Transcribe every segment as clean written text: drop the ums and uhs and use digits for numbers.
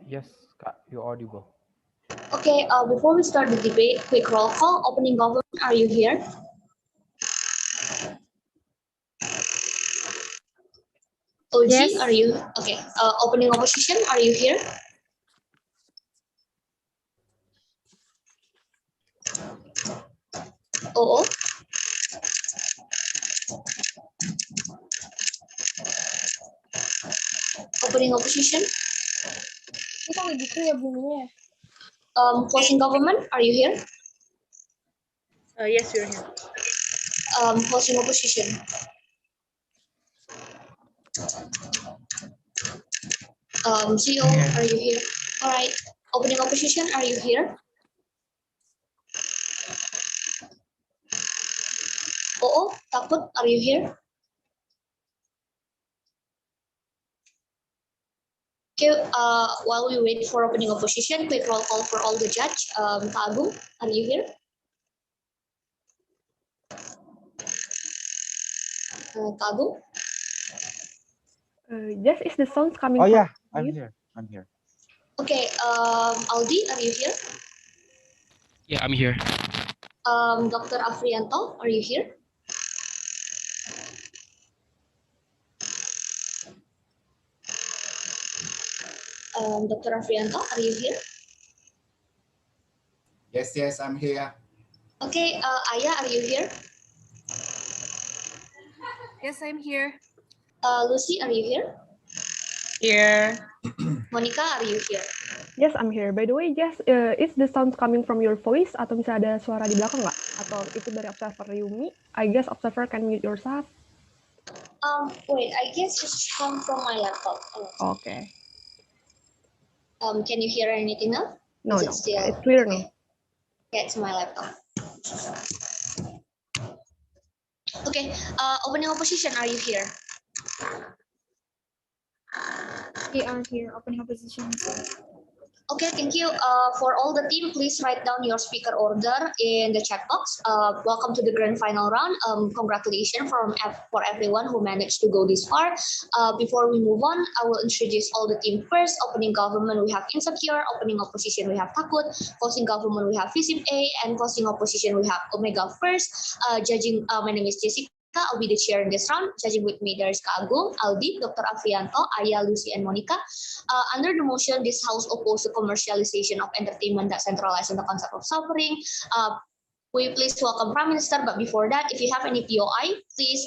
Yes, Kak, you're audible. Okay, before we start the debate, quick roll call. Opening government, are you here? OG, Yes. are you? Okay. Opening opposition, are you here? OO. Opening opposition. Kita gitu ya bunyinya. Closing government, are you here? Yes, you're here. Closing opposition. CEO, are you here? All right. Opening opposition, are you here? OO, Takut, are you here? Okay, while we wait for opening opposition, quick roll call for all the judge. Kak Agung, are you here? Kak Agung? Yes, is the sound coming? Oh from yeah, I'm you? here. I'm here. Okay, Aldi, are you here? Yeah, I'm here. Dr. Afrianto, are you here? Dr. Afrianto, are you here? Yes, I'm here. Okay, Aya, are you here? Yes, I'm here. Lucy, are you here? Here. Monica, are you here? Yes, I'm here. By the way, Jess, is the sound coming from your voice atau bisa ada suara di belakang nggak? Atau itu dari observer Yumi? I guess observer can mute yourself. Wait, I guess it's come from my laptop. Okay. Can you hear anything now? No, Is it no. still... It's clear now. Yeah, it's my laptop. Okay, opening opposition, are you here? We are here. Opening opposition. Okay, thank you. For all the team, please write down your speaker order in the chat box. Welcome to the grand final round. Congratulations for everyone who managed to go this far. Before we move on, I will introduce all the team first. Opening government, we have Insecure. Opening opposition, we have Takut. Closing government, we have Visip A. And closing opposition, we have Omega first. Judging, my name is Jessica. I'll be the chair in this round. Judging with me, there's Kak Agung, Aldi, Dr. Afrianto, Aya, Lucy, and Monica. Under the motion, this House opposed the commercialization of entertainment that centralized on the concept of suffering. We please welcome Prime Minister. But before that, if you have any POI, please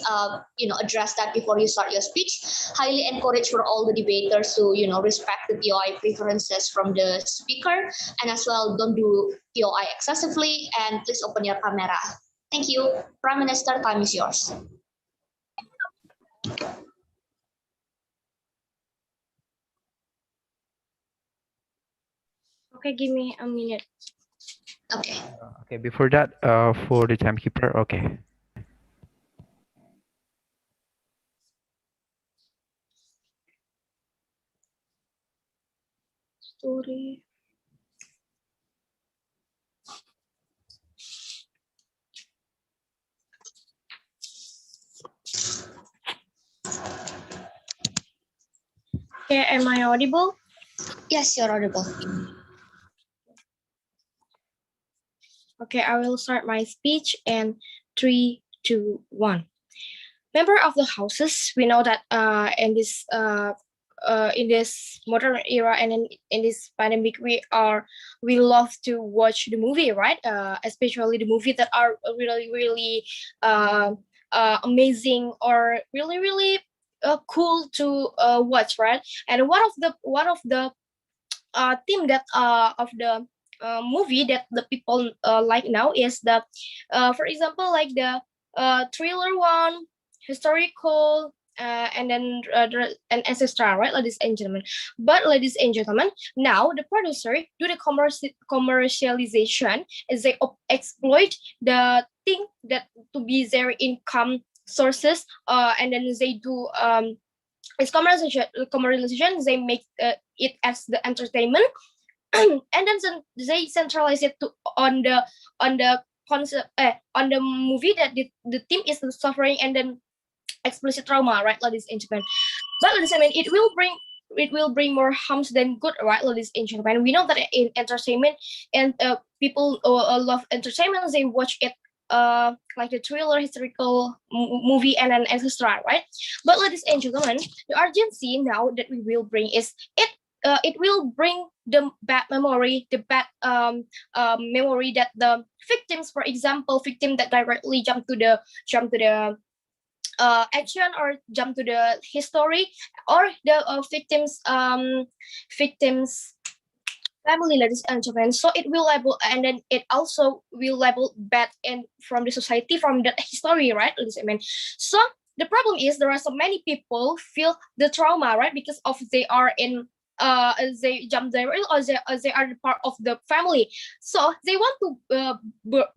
address that before you start your speech. Highly encourage for all the debaters to respect the POI preferences from the speaker, and as well don't do POI excessively. And please open your camera. Thank you, Prime Minister. Time is yours. Okay, give me a minute. Okay. Okay, before that, for the timekeeper, okay. Story. Okay, am I audible? Yes, you're audible. Okay, I will start my speech in 3, 2, 1. Member of the houses, we know that in this modern era and in this pandemic, we love to watch the movie, right? Especially the movie that are really amazing or really cool to watch, right? And one of the theme that of the movie that the people like now is that, for example, like the thriller one, historical, and then and etc. Right, ladies and gentlemen. But ladies and gentlemen, now the producer do the commercialization as they exploit the thing that to be their income sources, and then they do it's commercialization. They make it as the entertainment, and then they centralize it on the concept on the movie that the theme is the suffering and then explicit trauma, right, ladies and gentlemen. But ladies and gentlemen, it will bring bring more harms than good, right, ladies and gentlemen? We know that in entertainment, and people love entertainment. They watch it like the thriller, historical movie, and etc. Right? But ladies and gentlemen, the urgency now that we will bring is it will bring the bad memory, the bad memory that the victims, for example, victim that directly jump to the action or jump to the history, or the victims family, ladies and gentlemen. So it will label, and then it also will label bad and from the society, from the history, right, ladies and gentlemen. So the problem is there are so many people feel the trauma, right, because of they are in they jump there, or they are part of the family, so they want to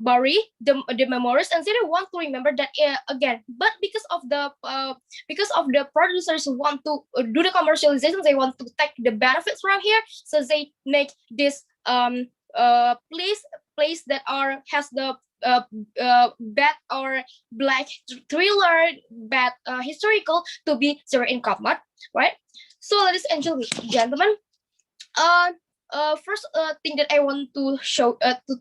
bury the memories, and they don't want to remember that again. But because of the producers who want to do the commercialization, they want to take the benefits from here, so they make this place that has the bad or black thriller, bad historical, to be zero income, right? So, ladies and gentlemen, first thing that I want to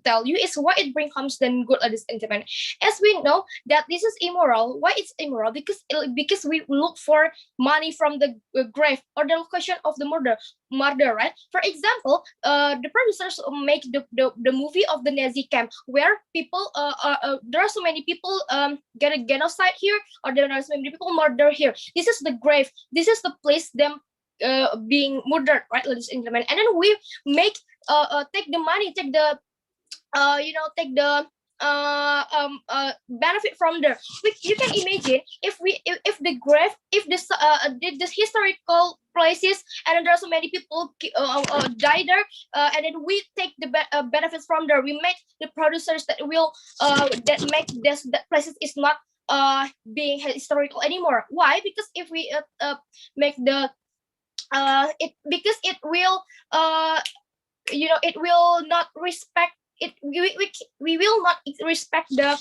tell you is why it brings harms than good, ladies and gentlemen. As we know that this is immoral. Why it's immoral? Because we look for money from the grave, or the location of the murder, right? For example, the producers make the movie of the Nazi camp, where people there are so many people get a genocide here, or there are so many people murder here. This is the grave. This is the place them being murdered, right, ladies and gentlemen. And then we make take the money, take the benefit from there. You can imagine if the grave, if this historical places, and then there are so many people die there, and then we take the benefits from there. We make the producers that will that make that places is not being historical anymore. Why? Because if we make the because it will it will not respect it. We will not respect the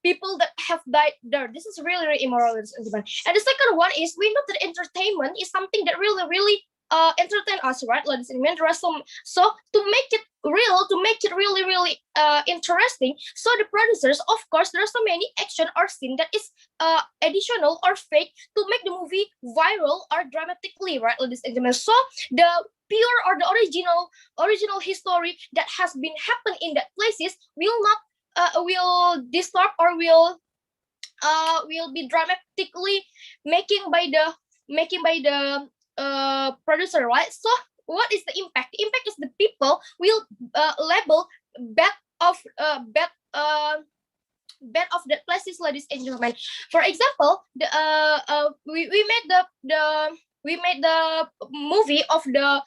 people that have died there. This is really, really immoral. And the second one is, we know that entertainment is something that really entertain us, right, ladies and gentlemen. So to make it real, to make it really, really interesting, so the producers, of course, there are so many action or scene that is additional or fake to make the movie viral or dramatically, right, ladies and gentlemen. So the pure or the original history that has been happened in that places will not will disturb, or will be dramatically making by the producer, right? So what is the impact? The impact is the people will label bad of bad of that places, ladies and gentlemen. For example, the we made the movie of the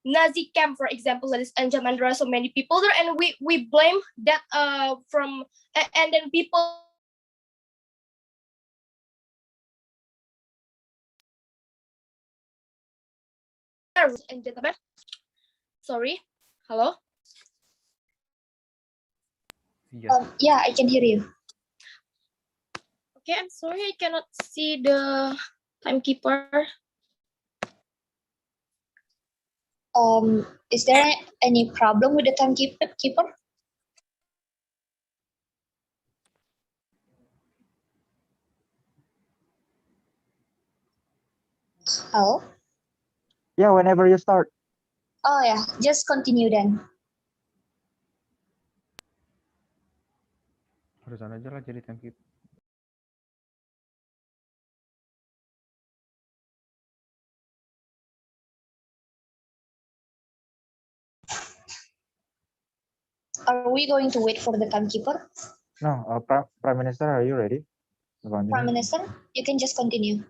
Nazi camp, for example, ladies and gentlemen. There are so many people there, and we blame that from and then people and gentlemen. Sorry, hello. Yes. Yeah, I can hear you. Okay, I'm sorry, I cannot see the timekeeper. Is there any problem with the timekeeper? Hello? Yeah, whenever you start. Oh yeah, just continue then. Harusan aja lah jadi timekeeper. Are we going to wait for the timekeeper? No, Prime Minister, are you ready? Prime Minister, you can just continue.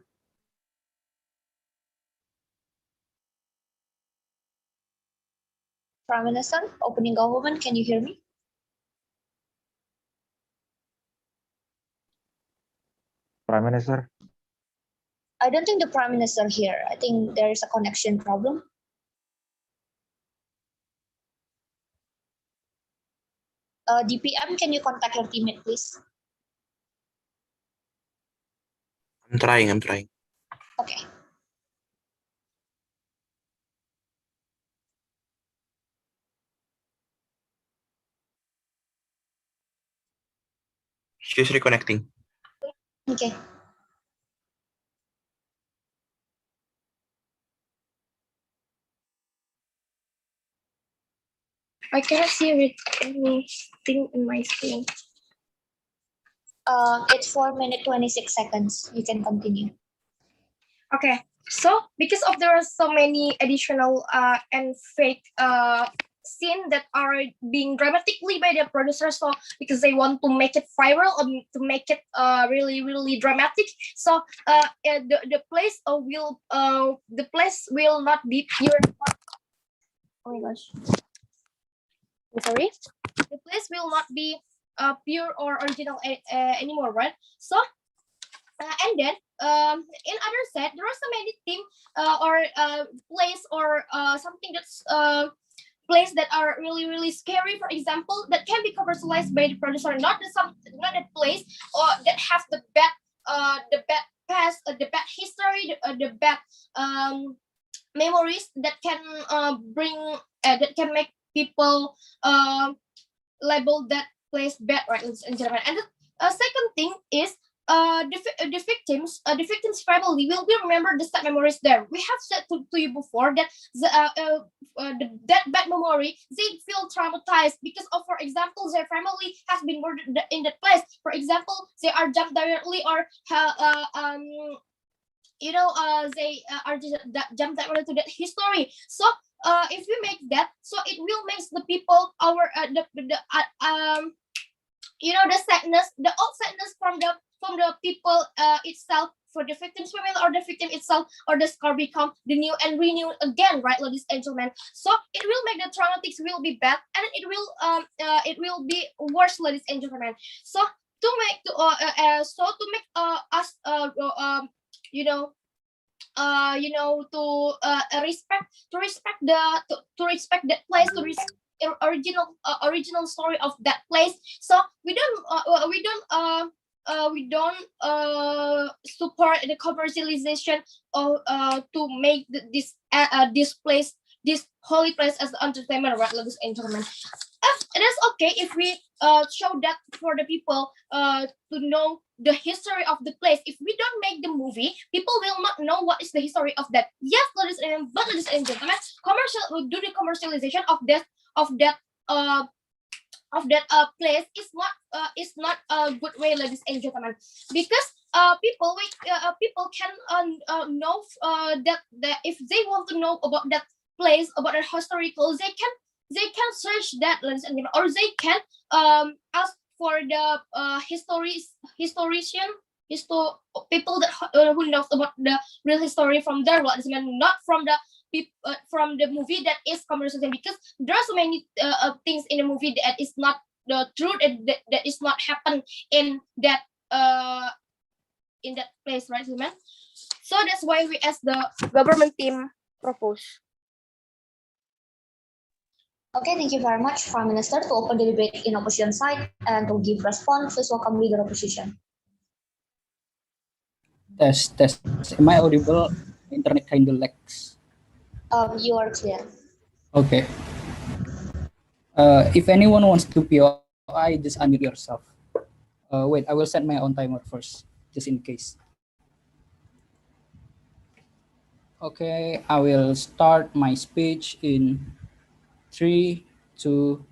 Prime Minister, opening government, can you hear me? Prime Minister. I don't think the Prime Minister here. I think there is a connection problem. DPM, can you contact your teammate, please? I'm trying. Okay. She's reconnecting. Okay. I cannot see anything in my screen. It's 4 minutes 26 seconds. You can continue. Okay, so because of there are so many additional and fake scene that are being dramatically by the producer, so because they want to make it viral or to make it really dramatic, so the place will not be pure. Oh my gosh, I'm sorry. The place will not be pure or original anymore, right? So and then in other side there are so many theme or place or something that's place that are really scary, for example, that can be commercialized by the producer, not the place or that has the bad past, the bad history, the bad memories that can bring that can make people label that place bad, right, ladies and gentlemen. And the second thing is the victims family will be remember the sad memories there. We have said to you before that that bad memory, they feel traumatized because of, for example, their family has been murdered in that place. For example, they are jumped directly or they are just jumped directly to that history. So if we make that, so it will make the people our the sadness, the old sadness from the people itself, for the victim's family or the victim itself, or the scar become the new and renewed again, right, ladies and gentlemen. So it will make the traumatics will be bad, and it will be worse, ladies and gentlemen. So to make us to respect that place, to respect original story of that place. So we don't support the commercialization of to make this place, this holy place, as entertainment, right, ladies and gentlemen. It is okay if we show that for the people to know the history of the place. If we don't make the movie, people will not know what is the history of that. Yes, ladies and gentlemen, do the commercialization of that place is not a good way, ladies and gentlemen, because people can know that if they want to know about that place, about the historical, they can search that, ladies and gentlemen, or they can ask for the people that who knows about the real history from their world, not from the movie that is commercialized, because there are so many things in the movie that is not the truth, and that is not happen in that place, right, man? So that's why we as the government team propose. Okay, thank you very much, Prime Minister, to open the debate in opposition side and to give response. Please welcome leader opposition. Test. Am I audible? Internet kind of lags. You are clear. Okay. If anyone wants to POI, just unmute yourself. Wait, I will set my own timer first, just in case. Okay, I will start my speech in 3, 2,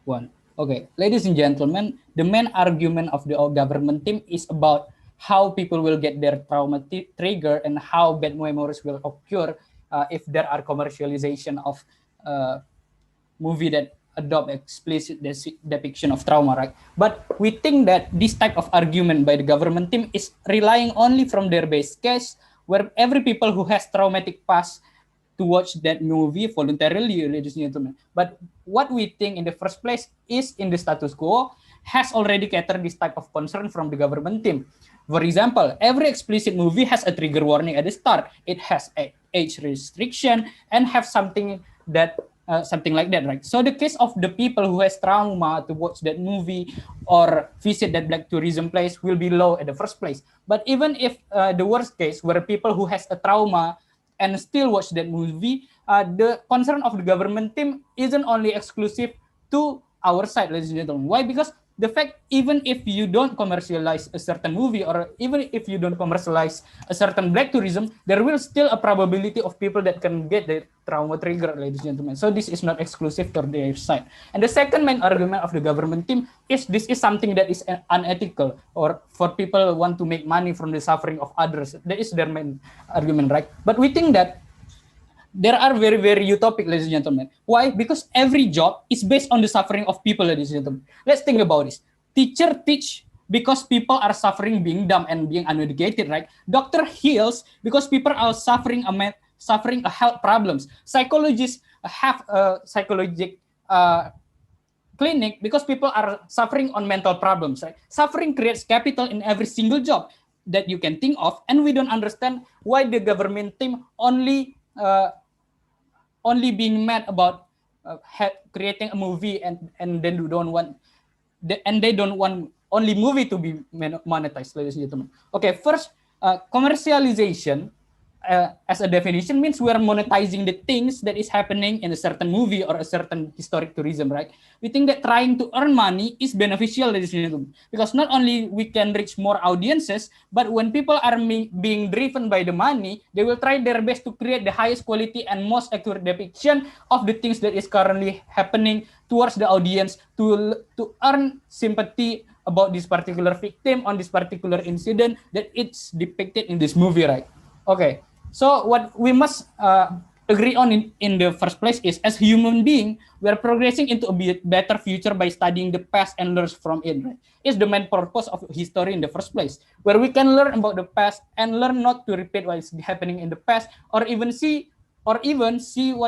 1. Okay, ladies and gentlemen, the main argument of the government team is about how people will get their trauma trigger and how bad memories will occur if there are commercialization of movie that adopt explicit depiction of trauma, right? But we think that this type of argument by the government team is relying only from their base case, where every people who has traumatic past to watch that movie voluntarily, ladies and gentlemen. But what we think in the first place is in the status quo has already catered this type of concern from the government team. For example, every explicit movie has a trigger warning at the start. It has a age restriction and have something like that, right? So the case of the people who has trauma to watch that movie or visit that black tourism place will be low at the first place. But even if the worst case, where people who has a trauma and still watch that movie, the concern of the government team isn't only exclusive to our side, ladies and gentlemen. Why? Because the fact, even if you don't commercialize a certain movie, or even if you don't commercialize a certain black tourism, there will still a probability of people that can get the trauma trigger, ladies and gentlemen. So this is not exclusive to their side. And the second main argument of the government team is this is something that is unethical, or for people who want to make money from the suffering of others. That is their main argument, right? But we think that there are very, very utopic, ladies and gentlemen. Why? Because every job is based on the suffering of people, ladies and gentlemen. Let's think about this. Teacher teach because people are suffering being dumb and being uneducated, right? Doctor heals because people are suffering a health problems. Psychologists have a psychological clinic because people are suffering on mental problems, right? Suffering creates capital in every single job that you can think of, and we don't understand why the government team only being mad about creating a movie and then they don't want only movie to be monetized, ladies and gentlemen. Okay, first, commercialization as a definition means we are monetizing the things that is happening in a certain movie or a certain historic tourism, right? We think that trying to earn money is beneficial, ladies and gentlemen, because not only we can reach more audiences, but when people are being driven by the money, they will try their best to create the highest quality and most accurate depiction of the things that is currently happening towards the audience to earn sympathy about this particular victim on this particular incident that it's depicted in this movie, right? Okay. So what we must agree on in the first place is, as human being, we are progressing into a better future by studying the past and learn from it. Right? It's the main purpose of history in the first place, where we can learn about the past and learn not to repeat what is happening in the past, or even see what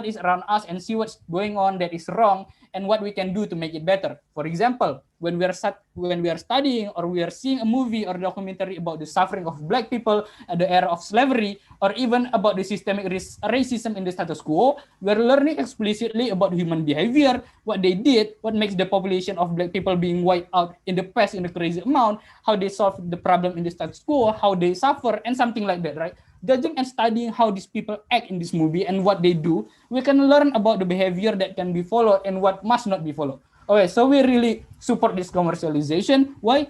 is around us and see what's going on that is wrong and what we can do to make it better. For example, when we are studying or we are seeing a movie or documentary about the suffering of Black people at the era of slavery, or even about the systemic racism in the status quo, we are learning explicitly about human behavior, what they did, what makes the population of Black people being wiped out in the past in a crazy amount, how they solve the problem in the status quo, how they suffer, and something like that, right? Judging and studying how these people act in this movie and what they do, we can learn about the behavior that can be followed and what must not be followed. Okay, so we really support this commercialization. Why?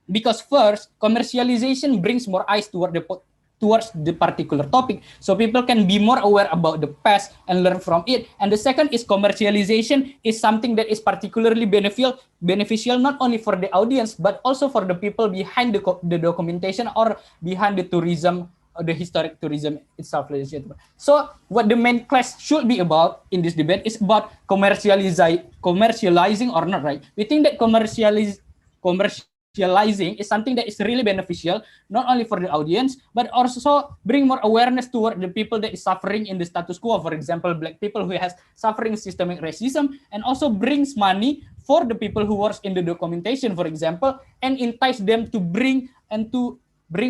Because first, commercialization brings more eyes towards the particular topic, so people can be more aware about the past and learn from it. And the second is commercialization is something that is particularly beneficial not only for the audience but also for the people behind the documentation or behind the tourism, the historic tourism itself, ladies and gentlemen. So what the main class should be about in this debate is about commercializing or not, right? We think that commercializing is something that is really beneficial, not only for the audience, but also bring more awareness toward the people that is suffering in the status quo. For example, Black people who has suffering systemic racism, and also brings money for the people who works in the documentation, for example, and entice them to bring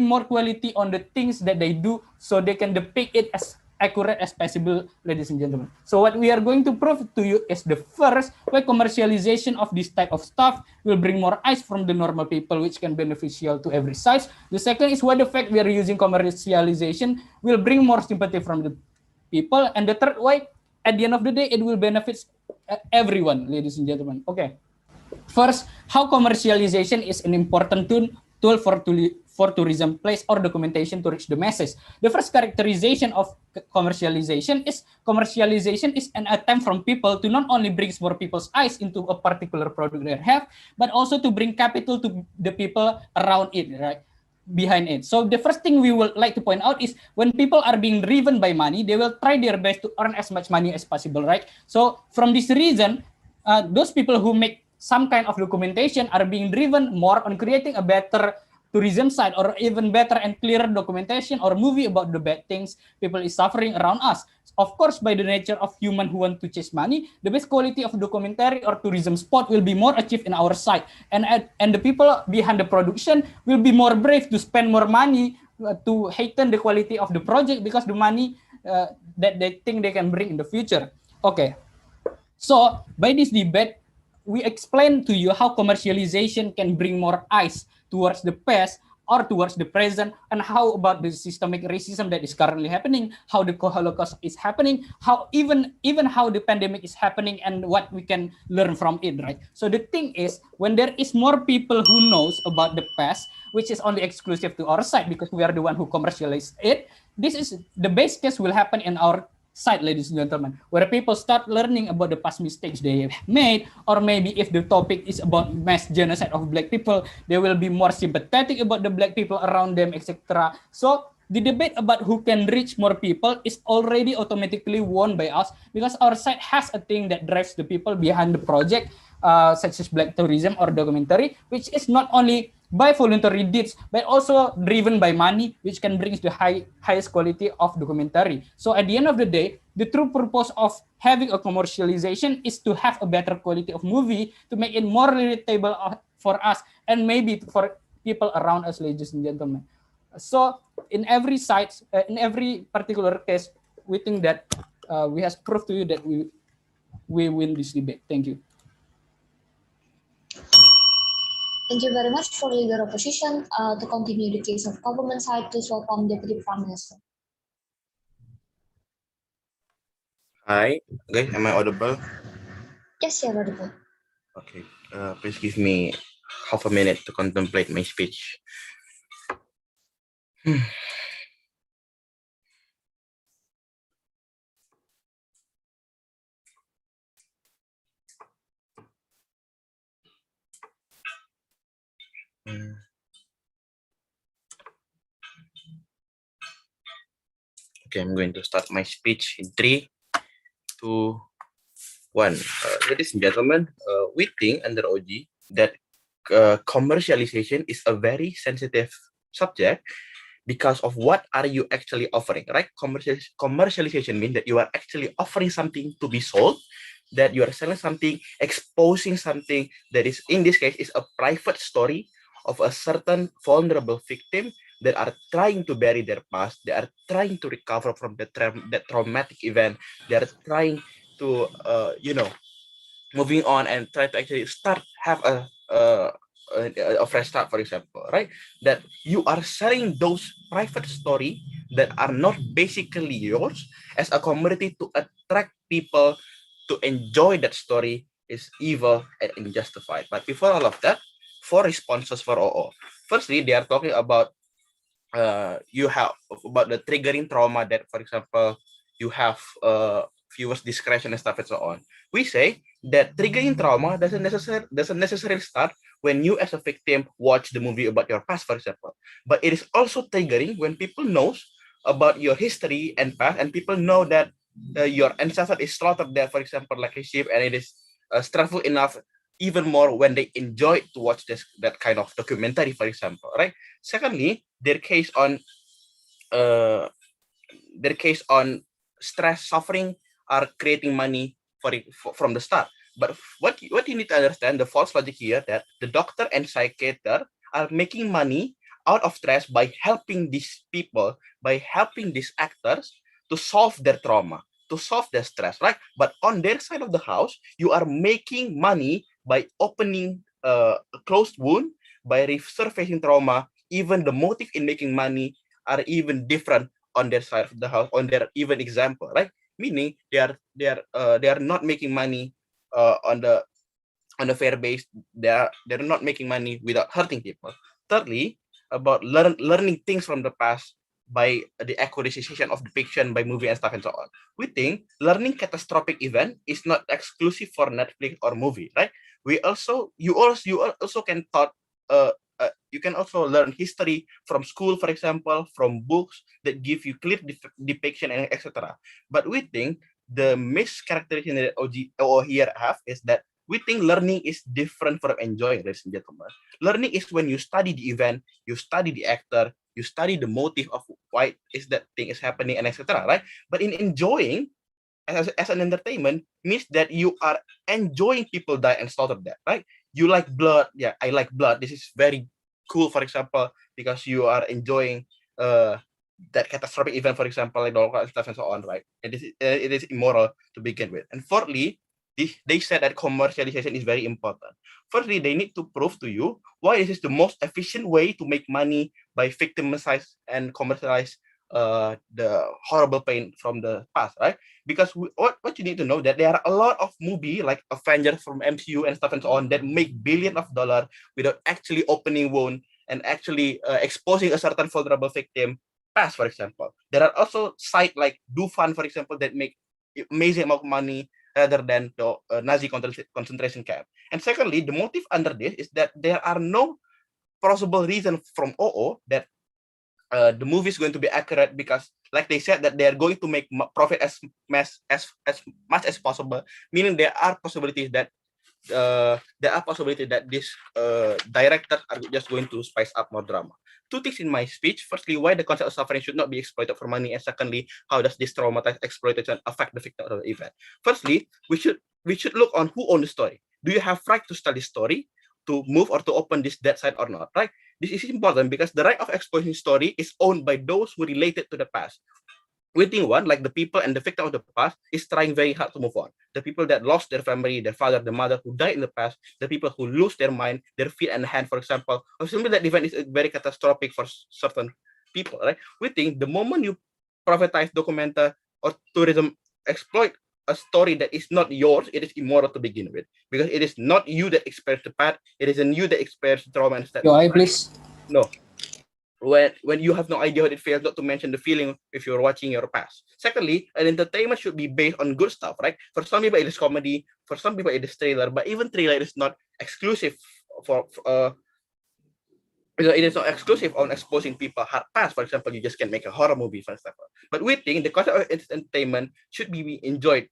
more quality on the things that they do so they can depict it as accurate as possible, ladies and gentlemen. So what we are going to prove to you is the first, why commercialization of this type of stuff will bring more eyes from the normal people, which can beneficial to every side. The second is why the fact we are using commercialization will bring more sympathy from the people. And the third, why at the end of the day, it will benefit everyone, ladies and gentlemen. Okay. First, how commercialization is an important tool for tourism place or documentation to reach the masses. The first characterization of commercialization is an attempt from people to not only bring more people's eyes into a particular product they have, but also to bring capital to the people around it, right? Behind it. So the first thing we would like to point out is when people are being driven by money, they will try their best to earn as much money as possible, right? So from this reason, those people who make some kind of documentation are being driven more on creating a better tourism site or even better and clearer documentation or movie about the bad things people is suffering around us. Of course, by the nature of human who want to chase money, the best quality of documentary or tourism spot will be more achieved in our site. And the people behind the production will be more brave to spend more money to heighten the quality of the project because the money that they think they can bring in the future. Okay. So by this debate, we explain to you how commercialization can bring more eyes towards the past or towards the present, and how about the systemic racism that is currently happening, how the Holocaust is happening, how even how the pandemic is happening, and what we can learn from it, right? So the thing is, when there is more people who knows about the past, which is only exclusive to our side because we are the one who commercialize it, this is the best case will happen in our side, ladies and gentlemen, where people start learning about the past mistakes they have made, or maybe if the topic is about mass genocide of black people, they will be more sympathetic about the black people around them, etc. So the debate about who can reach more people is already automatically won by us, because our side has a thing that drives the people behind the project, such as black tourism or documentary, which is not only by voluntary deeds, but also driven by money, which can bring the highest quality of documentary. So at the end of the day, the true purpose of having a commercialization is to have a better quality of movie, to make it more relatable for us, and maybe for people around us, ladies and gentlemen. So in every site, in every particular case, we think that we have proved to you that we win this debate. Thank you. Thank you very much for leader opposition. To continue the case of government side, please welcome Deputy Prime Minister. Hi, guys, am I audible? Yes, you're audible. Okay, please give me half a minute to contemplate my speech. Okay, I'm going to start my speech in 3, 2, 1. Ladies and gentlemen, we think under OG that commercialization is a very sensitive subject because of what are you actually offering, right? Commercialization means that you are actually offering something to be sold, that you are selling something, exposing something that is, in this case, is a private story of a certain vulnerable victim that are trying to bury their past, they are trying to recover from that traumatic event, they are trying to, moving on and try to actually have a fresh start, for example, right? That you are selling those private story that are not basically yours as a commodity to attract people to enjoy that story is evil and unjustified. But before all of that, 4 responses for OO. Firstly, they are talking about you have about the triggering trauma that, for example, you have viewers discretion and stuff and so on. We say that triggering trauma doesn't necessarily start when you as a victim watch the movie about your past, for example, but it is also triggering when people knows about your history and past, and people know that your ancestor is slaughtered there, for example, like a sheep, and it is stressful enough even more when they enjoy to watch that kind of documentary, for example, right? Secondly, their case on stress, suffering are creating money from the start. But what you need to understand, the false logic here, that the doctor and psychiatrist are making money out of stress by helping these people, by helping these actors to solve their trauma, to solve their stress, right? But on their side of the house, you are making money by opening a closed wound, by resurfacing trauma. Even the motive in making money are even different on their side of the house, on their even example, right? Meaning they are not making money on the fair base. They're not making money without hurting people. Thirdly, about learning things from the past by the acquisition of the fiction by movie and stuff and so on. We think learning catastrophic event is not exclusive for Netflix or movie, right? You also can you can also learn history from school, for example, from books that give you clear depiction and etc. But we think the mischaracterization that OO here have is that we think learning is different from enjoying, ladies and gentlemen. Learning is when you study the event, you study the actor, you study the motive of why is that thing is happening and etc. Right? But in enjoying as an entertainment means that you are enjoying people die and slaughter that, right? You like blood, yeah, I like blood. This is very cool, for example, because you are enjoying that catastrophic event, for example, like the Holocaust and stuff and so on, right? It is immoral to begin with. And fourthly, they said that commercialization is very important. Firstly, they need to prove to you why this is the most efficient way to make money by victimize and commercialize the horrible pain from the past, right? Because what you need to know that there are a lot of movie like Avengers from MCU and stuff and so on that make billions of dollars without actually opening wound and actually exposing a certain vulnerable victim past, for example. There are also sites like DoFund, for example, that make amazing amount of money rather than the Nazi concentration camp. And secondly, the motive under this is that there are no possible reason from OO that the movie is going to be accurate, because like they said that they are going to make profit as much as possible, meaning there are possibilities that this directors are just going to spice up more drama. Two things in my speech. Firstly, why the concept of suffering should not be exploited for money, and secondly, how does this traumatized exploitation affect the victim of the event. Firstly, we should look on who owns the story. Do you have right to tell the story, to move or to open this dead side or not, right? This is important because the right of exposing story is owned by those who related to the past. Within one, like the people and the victim of the past, is trying very hard to move on. The people that lost their family, their father, their mother, who died in the past, the people who lose their mind, their feet and hand, for example, or simply that event is very catastrophic for certain people, right? We think the moment you privatize, documenter, or tourism exploit a story that is not yours, it is immoral to begin with, because it is not you that experienced the past, it is in you that experienced trauma and Your eye, please. no. When you have no idea what it feels, not to mention the feeling if you're watching your past. Secondly, an entertainment should be based on good stuff, right? For some people it is comedy, for some people it is trailer, but even trailer is not exclusive for it is not exclusive on exposing people hard past. For example, you just can make a horror movie, for example. But we think the concept of entertainment should be enjoyed,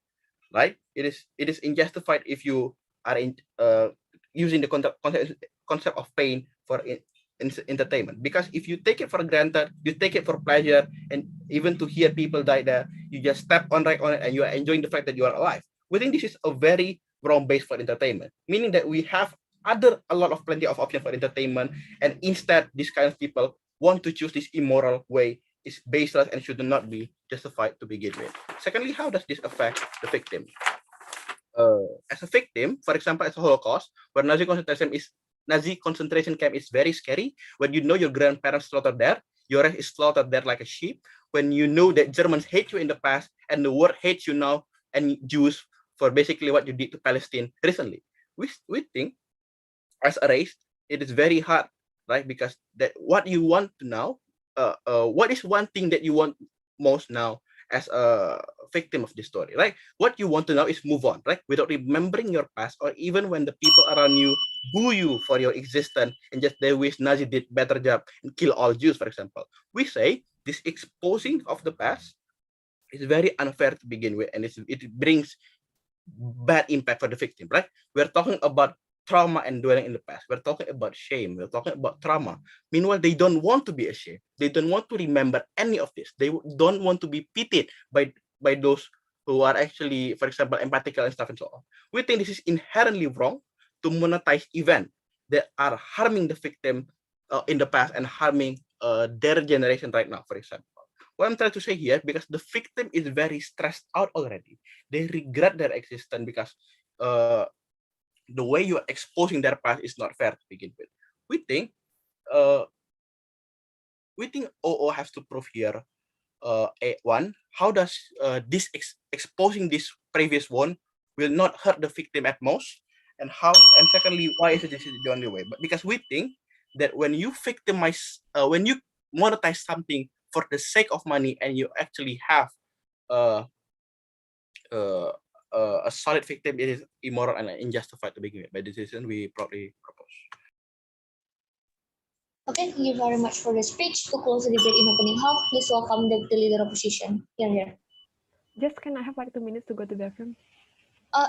right? It is unjustified if you are using the concept of pain for entertainment, because if you take it for granted, you take it for pleasure, and even to hear people die there, you just step on right on it and you are enjoying the fact that you are alive. We think this is a very wrong base for entertainment, meaning that we have a lot of plenty of options for entertainment, and instead these kind of people want to choose this immoral way is baseless and should not be justified to begin with. Secondly, how does this affect the victim? As a victim, for example, as a Holocaust, where Nazi concentration camp is very scary. When you know your grandparents slaughtered there, your race is slaughtered there like a sheep. When you know that Germans hate you in the past and the world hates you now, and Jews for basically what you did to Palestine recently, we think as a race it is very hard, right? Because that what you want to know, what is one thing that you want most now as a victim of this story, right? What you want to know is move on, right? Without remembering your past, or even when the people around you boo you for your existence and just they wish Nazi did better job and kill all Jews, for example. We say this exposing of the past is very unfair to begin with, and it brings bad impact for the victim, right? We're talking about trauma and dwelling in the past. We're talking about shame. We're talking about trauma. Meanwhile, they don't want to be ashamed. They don't want to remember any of this. They don't want to be pitied by those who are actually, for example, empathical and stuff and so on. We think this is inherently wrong to monetize events that are harming the victim in the past and harming their generation right now, for example. What I'm trying to say here, because the victim is very stressed out already. They regret their existence because the way you are exposing their past is not fair to begin with. We think uh, OO has to prove here one, how does this exposing this previous one will not hurt the victim at most, and secondly, why is it this is the only way? But because we think that when you victimize, when you monetize something for the sake of money, and you actually have uh, uh, a solid victim, it is immoral and unjustified to begin with. By decision, we probably propose. Okay, thank you very much for the speech. To close the debate in opening half, please welcome the leader opposition. Here. Just can I have like 2 minutes to go to the bathroom?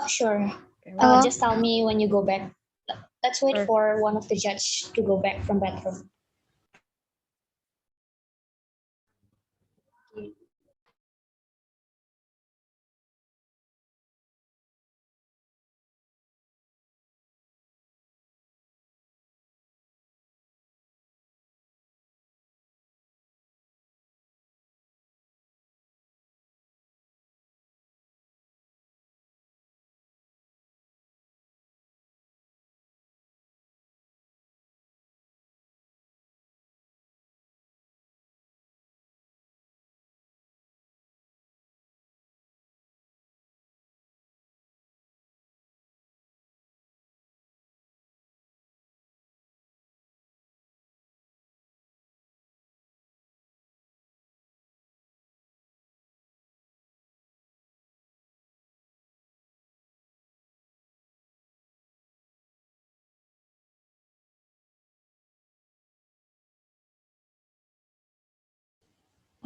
Sure. Okay, Just tell me when you go back. Let's wait Sure. for one of the judge to go back from bathroom.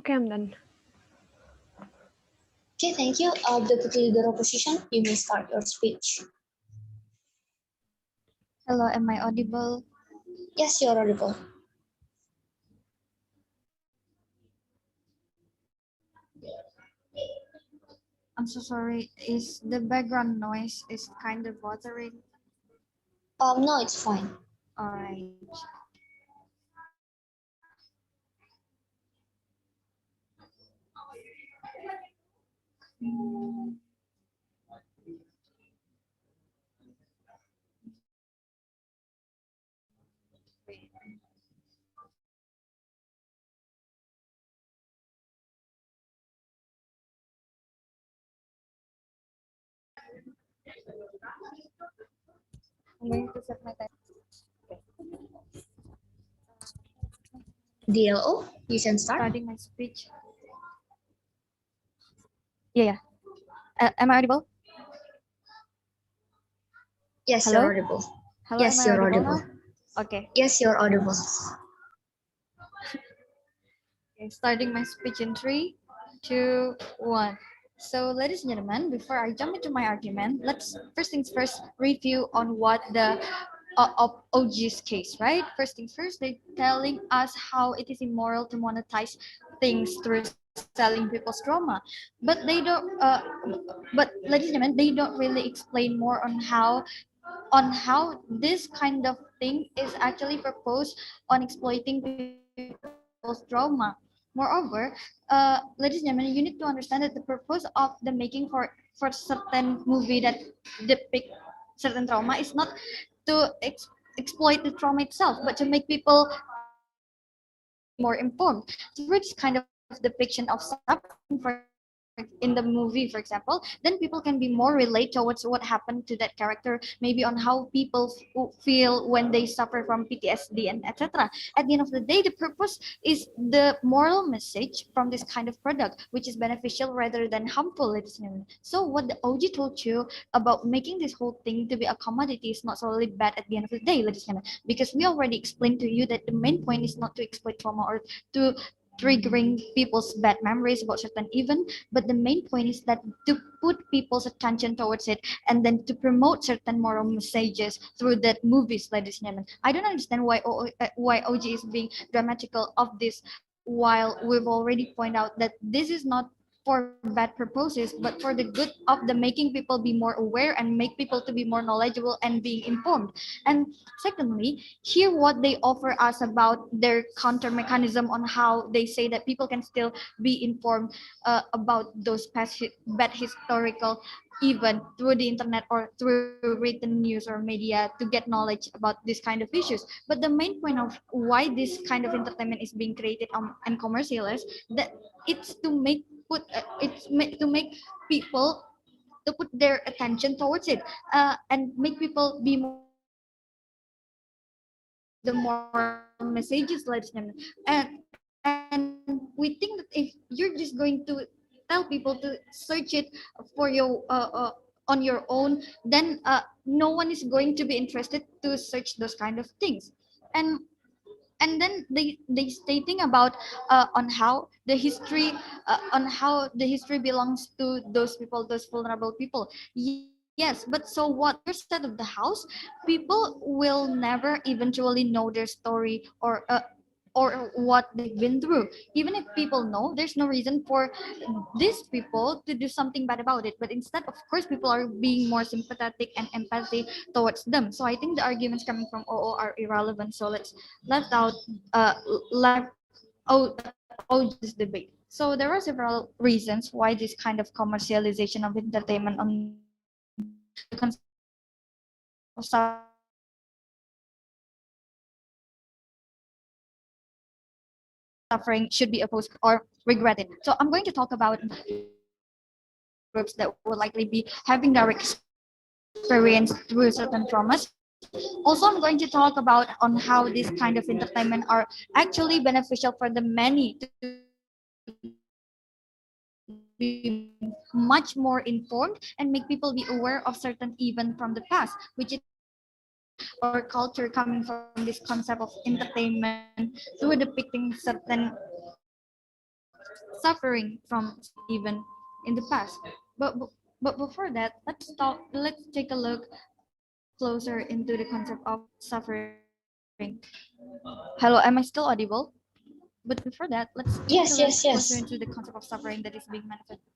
Okay, I'm done. Okay, thank you. Deputy Leader Opposition, you may start your speech. Hello, am I audible? Yes, you're audible. I'm so sorry. Is the background noise is kind of bothering? No, it's fine. All right. I'm going to set my time. DLO, you can start. Starting my speech. Yeah. Am I audible? Yes, Hello? you're audible. Hello, Yes, am I you're audible audible. now? Okay. Yes, you're audible. Okay. Starting my speech in 3, 2, 1. So, ladies and gentlemen, before I jump into my argument, let's first things first review on what the of OG's case, right? First things first, they're telling us how it is immoral to monetize things through selling people's trauma, but they don't. But ladies and gentlemen, they don't really explain more on how this kind of thing is actually proposed on exploiting people's trauma. Moreover, ladies and gentlemen, you need to understand that the purpose of the making for certain movie that depict certain trauma is not to exploit the trauma itself, but to make people be more informed through this kind of depiction of suffering in the movie, for example. Then people can be more relate towards what happened to that character, maybe on how people feel when they suffer from PTSD and etc. At the end of the day, the purpose is the moral message from this kind of product, which is beneficial rather than harmful, ladies and gentlemen. So what the OG told you about making this whole thing to be a commodity is not solely bad at the end of the day, ladies and gentlemen, because we already explained to you that the main point is not to exploit trauma or to triggering people's bad memories about certain event, but the main point is that to put people's attention towards it and then to promote certain moral messages through that movies, ladies and gentlemen. I don't understand why OG is being dramatical of this, while we've already pointed out that this is not for bad purposes, but for the good of the making people be more aware and make people to be more knowledgeable and being informed. And secondly, hear what they offer us about their counter mechanism on how they say that people can still be informed about those past bad historical event through the internet or through written news or media to get knowledge about this kind of issues. But the main point of why this kind of entertainment is being created and commercialized, that it's to make to make people to put their attention towards it and make people be more aware of the moral messages, ladies and gentlemen. And we think that if you're just going to tell people to search it for on your own, then no one is going to be interested to search those kind of things. And and then they stating about on how the history on how the history belongs to those people, those vulnerable people. Yes, but so what, on the other side of the house, people will never eventually know their story or what they've been through. Even if people know, there's no reason for these people to do something bad about it, but instead, of course, people are being more sympathetic and empathy towards them. So I think the arguments coming from OO are irrelevant, so let's left out left OG's debate. So there are several reasons why this kind of commercialization of entertainment on the concept of suffering should be opposed or regretted. So I'm going to talk about groups that will likely be having direct experience through certain traumas. Also, I'm going to talk about on how this kind of entertainment are actually beneficial for the many to be much more informed and make people be aware of certain event from the past, which it is our culture coming from this concept of entertainment through depicting certain suffering from even in the past. But before that, let's take a look closer into the concept of suffering. Hello, am I still audible? But before that, let's take a Yes, look yes, closer yes. into the concept of suffering that is being manifested.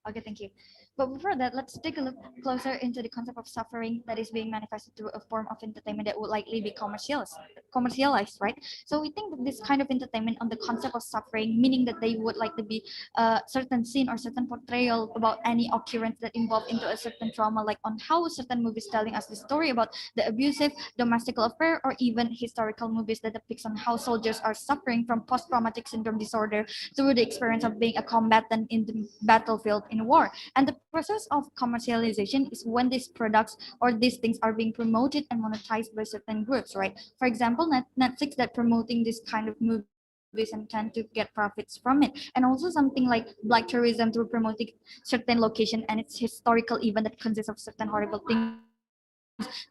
Okay, thank you. But before that, let's take a look closer into the concept of suffering that is being manifested through a form of entertainment that would likely be commercialized, right? So we think that this kind of entertainment on the concept of suffering, meaning that they would like to be a certain scene or certain portrayal about any occurrence that involve into a certain trauma, like on how certain movies telling us the story about the abusive domestic affair, or even historical movies that depicts on how soldiers are suffering from post-traumatic syndrome disorder through the experience of being a combatant in the battlefield in war. And the process of commercialization is when these products or these things are being promoted and monetized by certain groups, right? For example, Netflix that promoting this kind of movies and tend to get profits from it. And also something like black tourism through promoting certain location and its historical event that consists of certain horrible things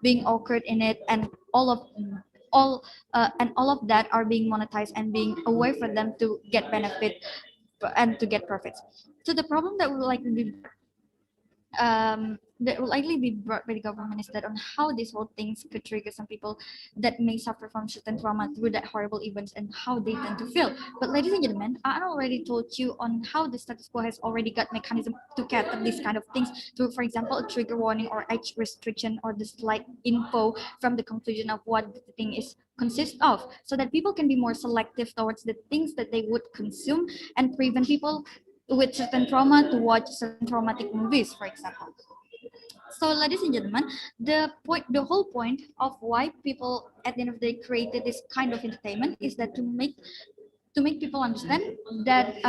being occurred in it, and all of that are being monetized and being a way for them to get benefit and to get profits. So the problem that would likely be that will likely be brought by the government is that on how these whole things could trigger some people that may suffer from certain trauma through that horrible events and how they tend to feel. But ladies and gentlemen, I already told you on how the status quo has already got mechanism to cater these kind of things through, for example, a trigger warning or age restriction or the slight info from the conclusion of what the thing is consist of, so that people can be more selective towards the things that they would consume and prevent people with certain trauma to watch certain traumatic movies, for example. So, ladies and gentlemen, the whole point of why people at the end of the day created this kind of entertainment is that to make people understand that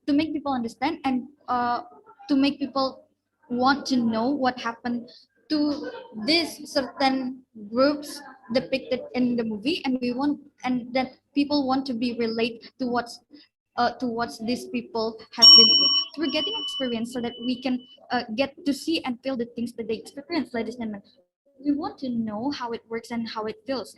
to make people understand and to make people want to know what happened to these certain groups depicted in the movie, and we want and that people want to be relate to what these people have been through getting experience, so that we can get to see and feel the things that they experience, ladies and gentlemen. We want to know how it works and how it feels,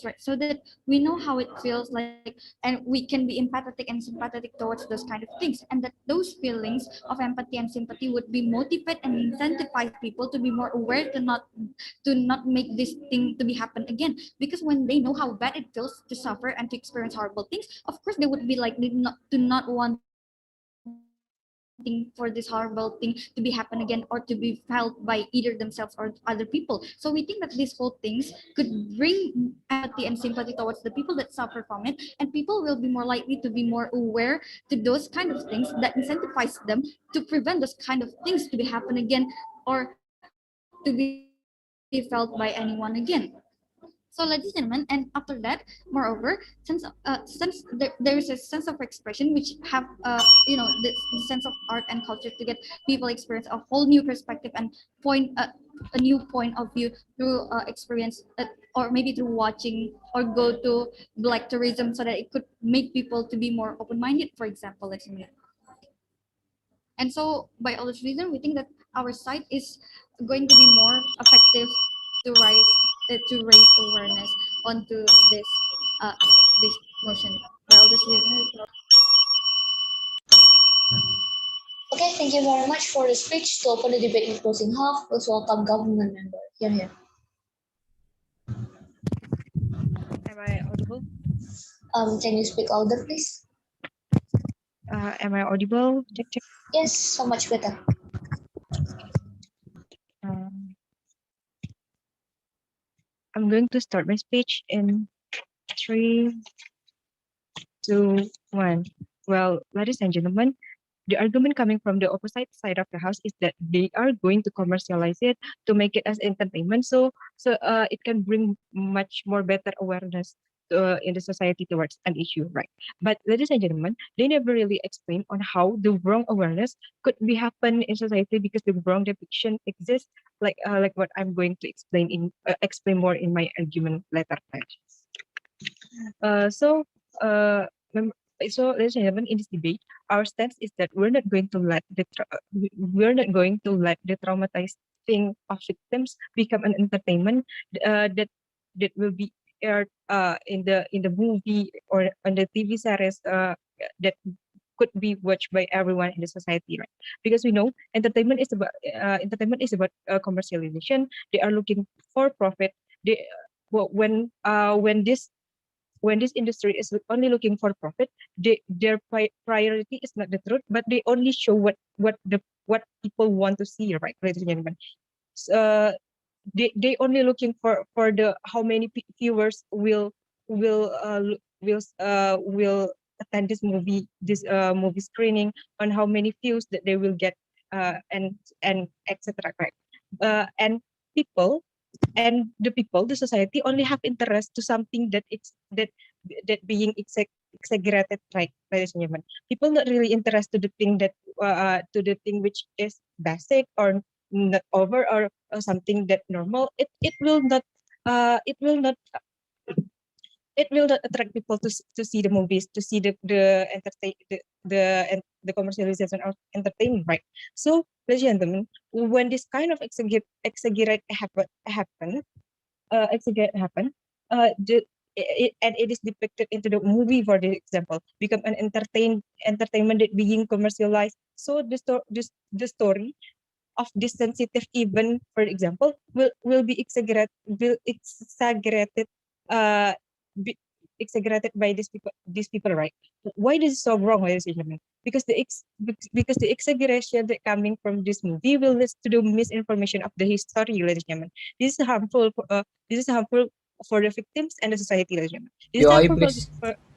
right? So that we know how it feels like, and we can be empathetic and sympathetic towards those kind of things, and that those feelings of empathy and sympathy would be motivate and incentivize people to be more aware to not make this thing to be happen again. Because when they know how bad it feels to suffer and to experience horrible things, of course they would be like not wanting for this horrible thing to be happen again, or to be felt by either themselves or other people. So we think that these whole things could bring empathy and sympathy towards the people that suffer from it, and people will be more likely to be more aware to those kind of things that incentivize them to prevent those kind of things to be happen again, or to be felt by anyone again. So, ladies and gentlemen, and after that, moreover, since there is a sense of expression which have the sense of art and culture to get people experience a whole new perspective and point a new point of view through experience, or maybe through watching or go to black tourism, so that it could make people to be more open-minded, for example, let's say. And so by all this reason, we think that our site is going to be more effective to raise awareness onto this motion. By all this reason, Okay, thank you very much for the speech. To open the debate in closing half, please welcome government member. Here. Am I audible? Can you speak louder, please? Am I audible? Check, check. Yes, so much better. Um, I'm going to start my speech in 3, 2, 1. Well, ladies and gentlemen, the argument coming from the opposite side of the house is that they are going to commercialize it to make it as entertainment, so it can bring much more better awareness in the society towards an issue, right? But ladies and gentlemen, they never really explain on how the wrong awareness could be happen in society, because the wrong depiction exists, like what I'm going to explain more in my argument later. Uh, so uh, mem- so ladies and gentlemen, in this debate, our stance is that we're not going to let the traumatized thing of victims become an entertainment that will be aired in the movie or on the TV series that could be watched by everyone in the society, right? Because we know entertainment is about commercialization. They are looking for profit. They when this industry is only looking for profit, their priority is not the truth, but they only show what people want to see, right, ladies and gentlemen. Uh, they only looking for the how many viewers will will attend this movie screening, on how many views that they will get, and etc, right. And people the society only have interest to something that being exaggerated, right, ladies and gentlemen. People not really interested to the thing which is basic or not over, or something that normal. It will not attract people to see the movies, to see the entertain the commercialization of entertainment, right? So, ladies and gentlemen, when this kind of exaggerate happen, and it is depicted into the movie, for the example, become an entertainment that being commercialized. So the story of this sensitive event, for example, will be exaggerated, uh, be, exaggerated by these people, right? Why this is so wrong, ladies and gentlemen? Because the exaggeration that coming from this movie will lead to the misinformation of the history, ladies and gentlemen. This is harmful. This is harmful for the victims and the society, ladies and gentlemen. This is UI, harmful please.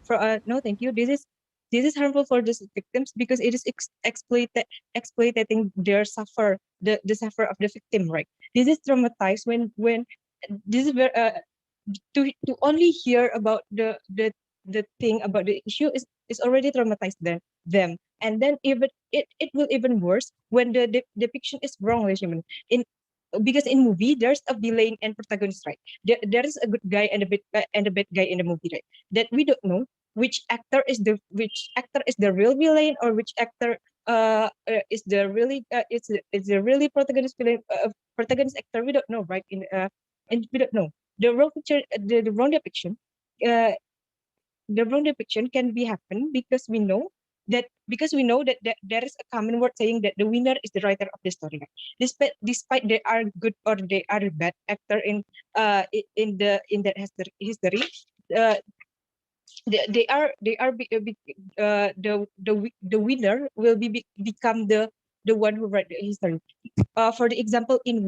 for no, thank you. This is harmful for the victims because it is exploiting their the suffer of the victim, right? This is traumatized when this is where to only hear about the thing about the issue is already traumatized them, and then even it will even worse when the depiction is wrong, ladies and gentlemen. In Because in movie there's a villain and protagonist, right? There is a good guy and a bad guy in the movie, right? That we don't know which actor is the real villain, or which actor is the really is the really protagonist villain, protagonist actor. We don't know, right? And we don't know the wrong picture, the wrong depiction. Uh, the wrong depiction can be happen because we know that there is a common word saying that the winner is the writer of the story. Right? Despite they are good or they are bad actor in that history, uh, the winner will become the one who write the history. For the example, in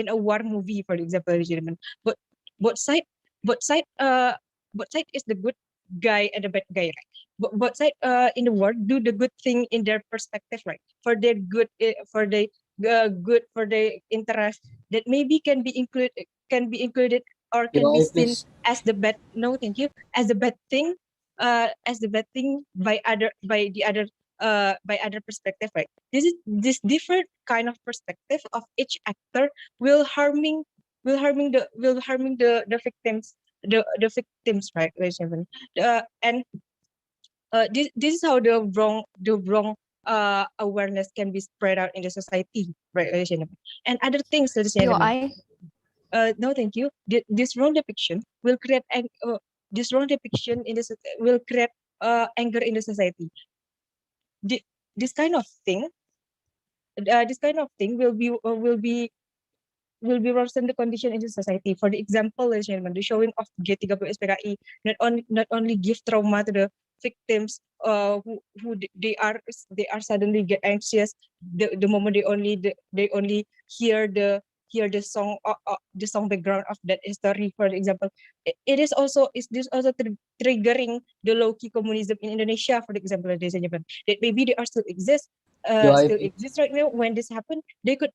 a war movie, for example, gentlemen, but both side both side uh both side is the good guy and the bad guy, right? But both side in the war do the good thing in their perspective, right? For their good, for the interest that maybe can be included or can be UI, seen please. as the bad. No, thank you. As the bad thing, by other perspective, right? This different kind of perspective of each actor will harming the victims, the victims, right, ladies and gentlemen. And this is how the wrong awareness can be spread out in the society, right, ladies and gentlemen. And other things, ladies and gentlemen. UI. No, thank you. This wrong depiction will create this wrong depiction will create anger in the society. Thi- this kind of thing will be worsen the condition in the society. For the example, ladies and gentlemen, the showing of G30 SPKI not only give trauma to the victims, they are suddenly get anxious the moment they only hear the song, the song background of that history. For example, is this also triggering the low key communism in Indonesia, for example, ladies and gentlemen, that maybe they are UI, still please. exist right now. When this happened, they could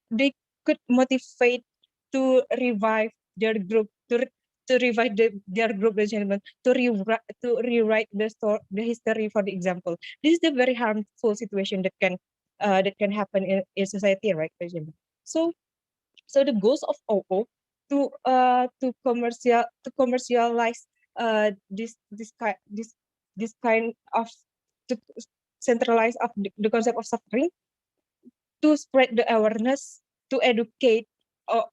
motivate to revive their group, to revive their group, ladies and gentlemen, to rewrite the history. For the example, this is the very harmful situation that can happen in society, right, ladies and gentlemen? So the goals of OO to commercialize this kind of, to centralize of the concept of suffering, to spread the awareness, to educate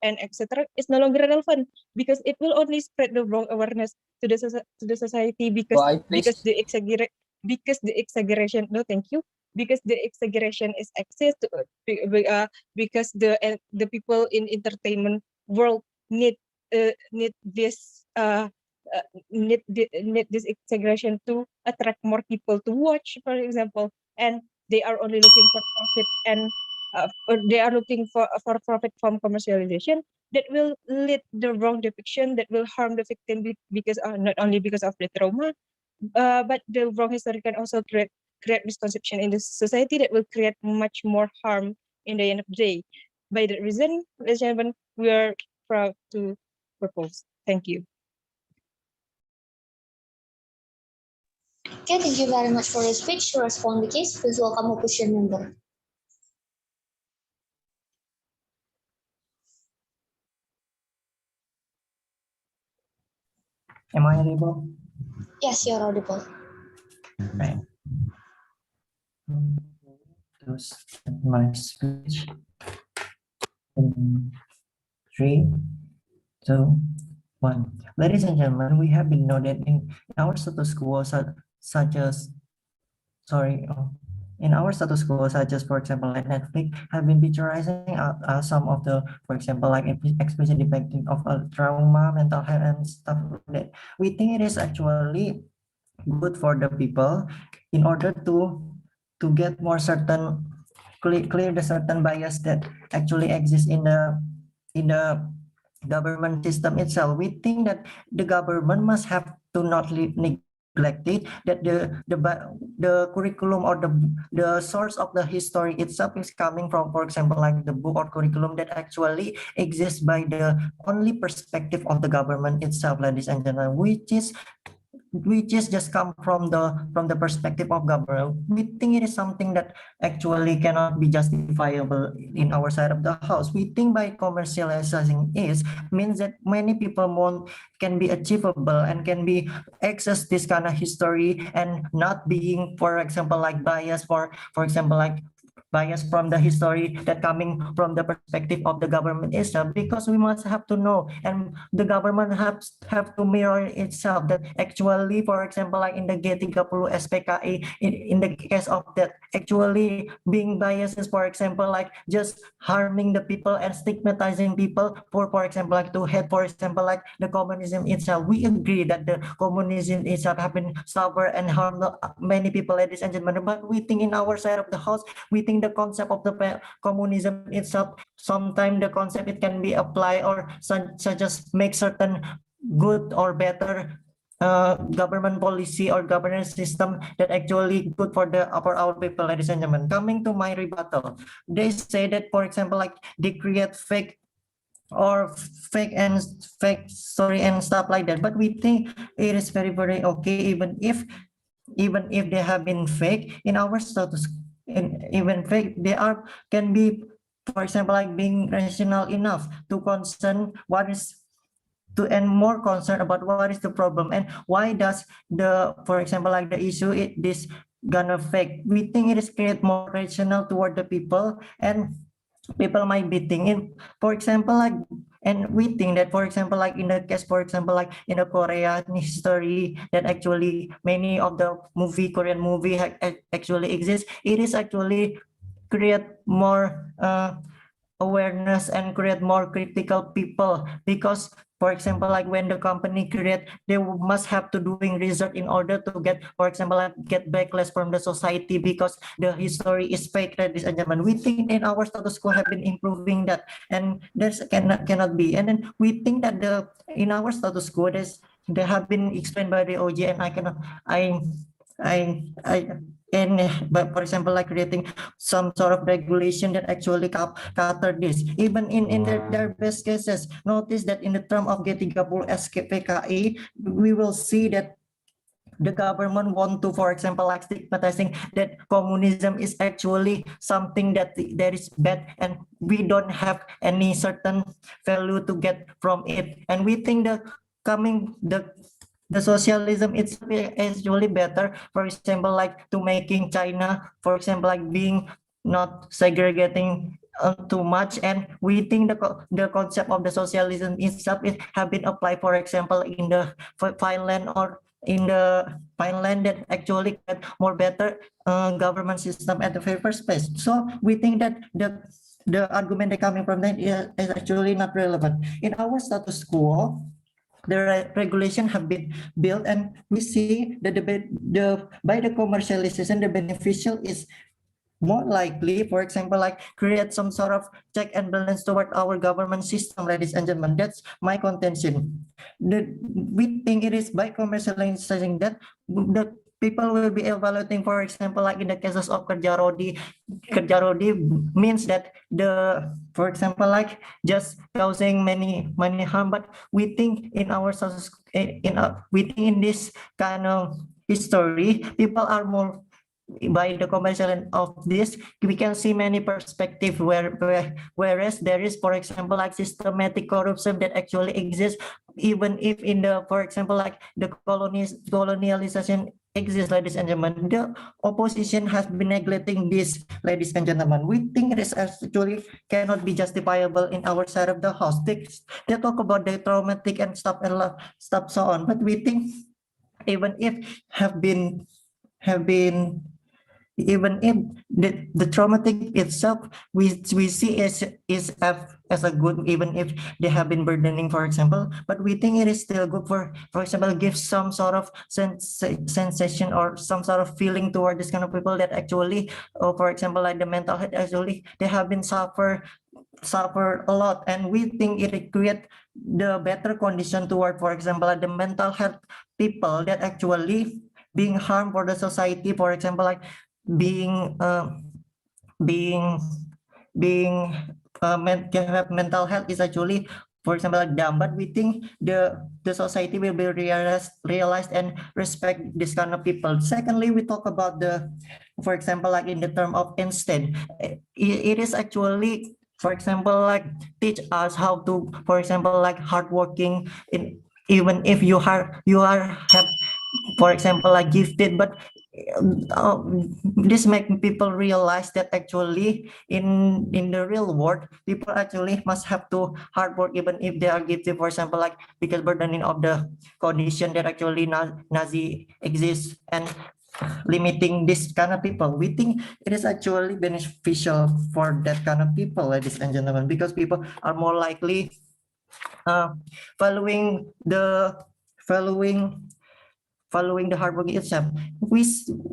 and etc. is no longer relevant because it will only spread the wrong awareness to the society because the exaggeration. No, thank you. Because the exaggeration is access to because the people in entertainment world need this need this exaggeration to attract more people to watch, for example, and they are only looking for profit and or they are looking for profit from commercialization that will lead the wrong depiction that will harm the victim because not only because of the trauma, but the wrong history can also create misconception in the society that will create much more harm in the end of the day. By that reason, ladies and gentlemen, we are proud to propose. Thank you. Okay, thank you very much for your speech. To respond the case, please welcome opposition member. Am I audible? Yes, you're audible. Right. To start my speech in 3, 2, 1. Ladies and gentlemen, we have been noted in our status quo such as, in our status quo such as, for example, like Netflix, have been picturizing some of the, for example, like explicit depicting of trauma, mental health, and stuff like that. We think it is actually good for the people in order to get more certain clear the certain bias that actually exists in the government system itself. We think that the government must have to not neglect it, that the curriculum or the source of the history itself is coming from, for example, like the book or curriculum that actually exists by the only perspective of the government itself, ladies and gentlemen, which is just come from the perspective of government. We think it is something that actually cannot be justifiable in our side of the house. We think by commercializing is means that many people can be achievable and can be access this kind of history and not being, for example, like bias for example, like bias from the history that coming from the perspective of the government itself, because we must have to know, and the government have to mirror itself that actually, for example, like in the G30 SPKI, in the case of that actually being biases, for example, like just harming the people and stigmatizing people for example, like to hate, for example, like the communism itself. We agree that the communism itself have been suffer and harm many people, ladies and gentlemen, but we think in our side of the house, we think the concept of the communism itself, sometimes the concept it can be applied or such as make certain good or better government policy or governance system that actually good for our people, ladies and gentlemen. Coming to my rebuttal, they say that, for example, like they create fake and stuff like that, but we think it is very okay, even if they have been fake in our status, and even fake they can be, for example, like being rational enough to concern what is to and more concerned about what is the problem and why does for example, like the issue this gonna fake. We think it is create more rational toward the people, and people might be thinking, for example, like, and we think that, for example, like in the case, for example, like in the Korean history, that actually many of the Korean movie actually exist. It is actually create more awareness and create more critical people, because, for example, like when the company create, they must have to doing research in order to get, for example, like get backlash from the society because the history is fake, ladies and gentlemen. We think in our status quo have been improving that, and this cannot be. And then we think that in our status quo, they have been explained by the OG, and but for example, like creating some sort of regulation that actually counter this. Even in their best cases, notice that in the term of G30 SPKI, we will see that the government want to, for example, like stigmatizing that communism is actually something that is bad and we don't have any certain value to get from it. And we think that the socialism it's actually better, for example, like to making China, for example, like being not segregating too much, and we think the concept of the socialism itself is have been applied, for example, in the Finland or in the Finland, that actually get more better government system at the very first place. So we think that the argument that coming from that is actually not relevant. In our status quo, the regulation have been built, and we see that the by the commercialization, the beneficial is more likely, for example, like create some sort of check and balance toward our government system, ladies and gentlemen. That's my contention. We think it is by commercializing that the people will be evaluating, for example, like in the cases of kerja rodi means that for example, like just causing many harm. But we think in our we think in this kind of history, people are more by the commercial of this, we can see many perspectives whereas there is, for example, like systematic corruption that actually exists, even if in the, for example, like the colonialization exists, ladies and gentlemen. The opposition has been neglecting this, ladies and gentlemen. We think this actually cannot be justifiable in our side of the house. They talk about the traumatic and stuff so on, but we think even if even if the traumatic itself we see as a good, even if they have been burdening, for example, but we think it is still good, for example, give some sort of sensation or some sort of feeling toward this kind of people that actually, for example, like the mental health, actually they have been suffer a lot, and we think it create the better condition toward, for example, like the mental health people that actually being harmed for the society, for example, like being mental health is actually, for example, like dumb. But we think the society will be realized and respect this kind of people. Secondly, we talk about for example, like in the term of instead, it is actually, for example, like teach us how to, for example, like hardworking, even if you are have, for example, like gifted, but this make people realize that actually in the real world, people actually must have to hard work even if they are gifted, for example, like because burdening of the condition that actually Nazi exists and limiting this kind of people. We think it is actually beneficial for that kind of people, ladies and gentlemen, because people are more likely following the hard work itself.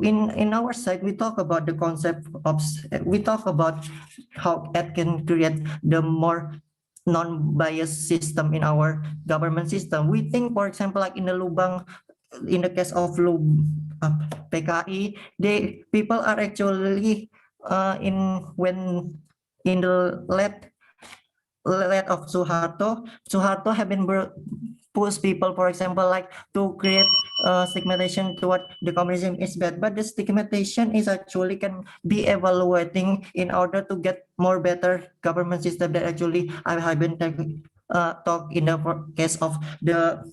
In our side, we talk about the concept of, we talk about how that can create the more non-biased system in our government system. We think, for example, like in the case of PKI, people are actually in the led of Suharto have been push people, for example, like to create stigmatization toward the communism is bad, but the stigmatization is actually can be evaluating in order to get more better government system that actually I have been talk in the case of the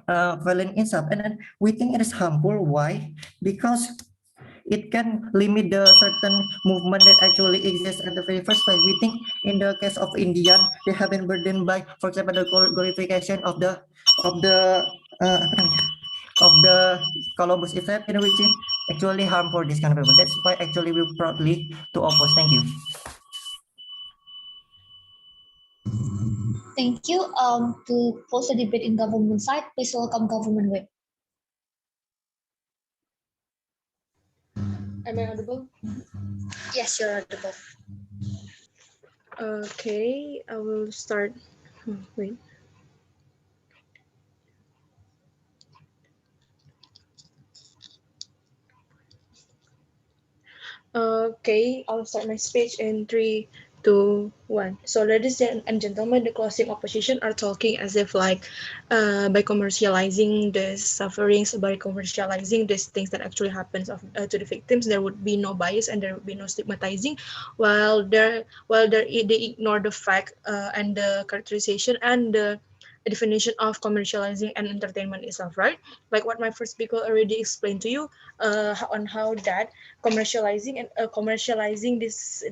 violent itself. And then we think it is harmful. Why? Because it can limit the certain movement that actually exists at the very first place. We think in the case of Indian, they have been burdened by, for example, the glorification of the Columbus effect, which is actually harm for this kind of people. That's why actually we proudly to oppose. Thank you. Thank you. To close the debate in government side, please welcome government whip. Am I audible? Yes, you're audible. Okay, I will start. Wait. Okay, I'll start my speech in 3, 2, 1. So, ladies and gentlemen, the closing opposition are talking as if like by commercializing the sufferings, by commercializing these things that actually happens to the victims, there would be no bias and there would be no stigmatizing, while they ignore the fact and the characterization and the definition of commercializing and entertainment itself, right? Like what my first speaker already explained to you on how that commercializing and commercializing this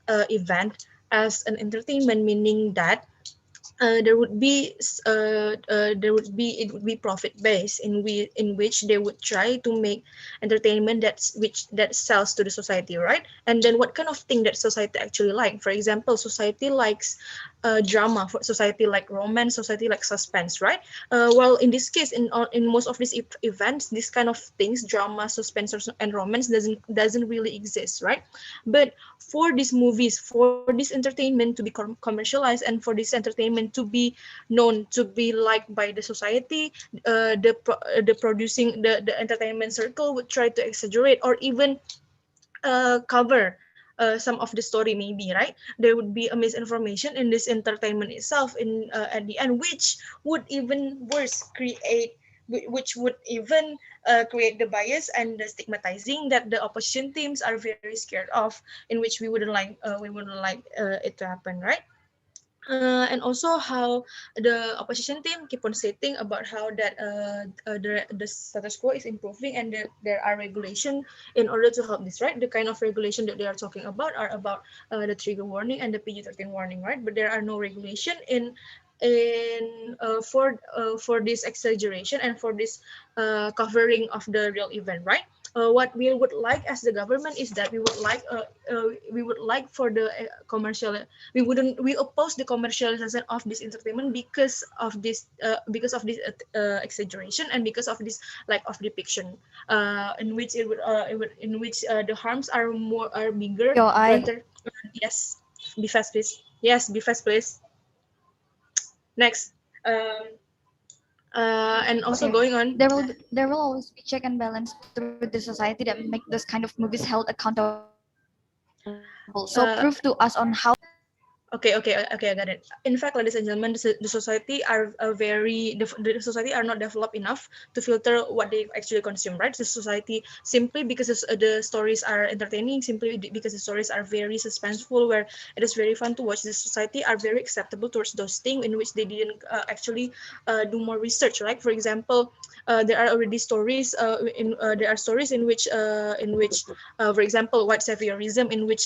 event as an entertainment, meaning that there would be it would be profit based in which they would try to make entertainment that sells to the society, right? And then what kind of thing that society actually like? For example, society likes drama, for society like romance, society like suspense, right? Well, in this case, in most of these events, this kind of things, drama, suspense, and romance doesn't really exist, right? But for these movies, for this entertainment to be commercialized, and for this entertainment to be known, to be liked by the society, the producing the entertainment circle would try to exaggerate or even cover some of the story, maybe, right? There would be a misinformation in this entertainment itself in at the end, which would even worse which would even create the bias and the stigmatizing that the opposition teams are very scared of, in which we wouldn't like it to happen, right? And also how the opposition team keep on stating about how that the status quo is improving and there are regulation in order to help this, right? The kind of regulation that they are talking about are about the trigger warning and the PG-13 warning, right? But there are no regulation for this exaggeration and for this covering of the real event, right? What we would like as the government is that we would like for the commercial, we oppose the commercialization of this entertainment because of this exaggeration and because of this lack of depiction, in which the harms are bigger. Yo, I Yes, be fast, please. Yes, be fast, please. Next. And also okay. going on. There will always be check and balance through the society that make this kind of movies held accountable. So prove to us on how. Okay, I got it. In fact, ladies and gentlemen, the society the society are not developed enough to filter what they actually consume, right? The society, simply because the stories are entertaining, simply because the stories are very suspenseful, where it is very fun to watch, the society are very acceptable towards those things in which they didn't actually do more research, right? For example, there are already stories there are stories for example, white saviorism, in which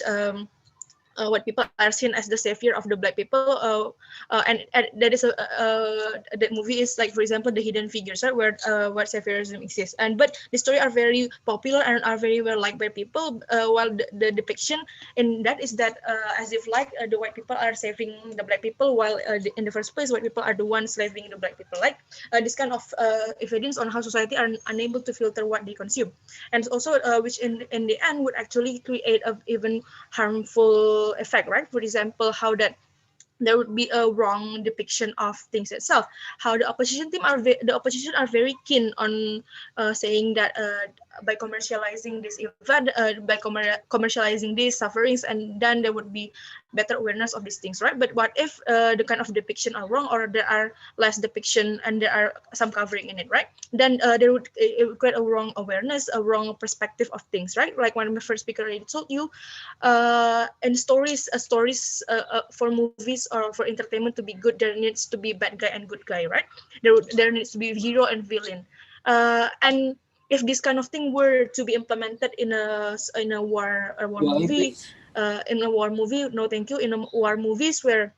white people are seen as the savior of the black people, and that is that movie is like, for example, the hidden figures, right, where white saviorism exists, and but the story are very popular and are very well liked by people, while the depiction in that is that as if like the white people are saving the black people, while in the first place white people are the ones slaving the black people, like this kind of evidence on how society are unable to filter what they consume, and also which in the end would actually create a even harmful effect, right? For example, how that there would be a wrong depiction of things itself. How the opposition are very keen on saying that by commercializing this event, by commercializing these sufferings, and then there would be better awareness of these things, right? But what if the kind of depiction are wrong, or there are less depiction and there are some covering in it, right? Then it would create a wrong awareness, a wrong perspective of things, right? Like when my first speaker already told you, and stories for movies or for entertainment to be good, there needs to be bad guy and good guy, right? There needs to be hero and villain, and if this kind of thing were to be implemented in a war movie, no thank you, in a war movies where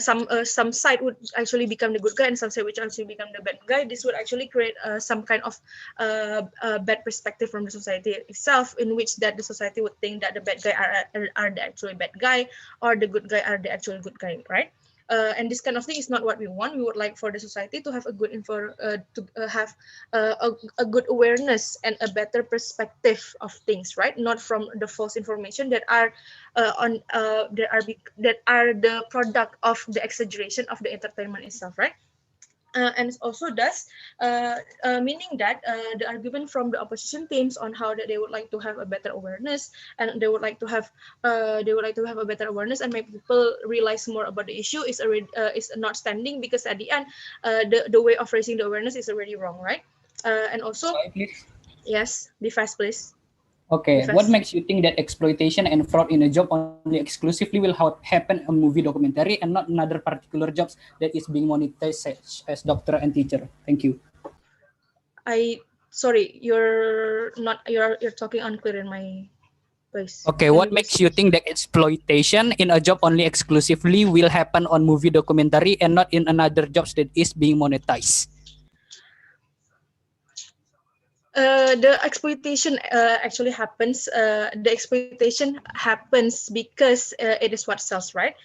some side would actually become the good guy and some side would actually become the bad guy, this would actually create some kind of bad perspective from the society itself, in which that the society would think that the bad guy are the actually bad guy, or the good guy are the actual good guy, right? And this kind of thing is not what we want. We would like for the society to have a good a good awareness and a better perspective of things, right? Not from the false information that are that are the product of the exaggeration of the entertainment itself, right? And also thus meaning that the argument from the opposition teams on how that they would like to have a better awareness, and they would like to have a better awareness and make people realize more about the issue is not standing, because at the end the way of raising the awareness is already wrong, right? And also, yes, be fast, please. Okay, Because what makes you think that exploitation and fraud in a job only exclusively will happen a movie documentary and not another particular jobs that is being monetized as doctor and teacher? Thank you. Sorry, you're talking unclear in my voice. Okay, Can what you makes just you think that exploitation in a job only exclusively will happen on movie documentary and not in another jobs that is being monetized? The exploitation actually happens. The exploitation happens because it is what sells, right?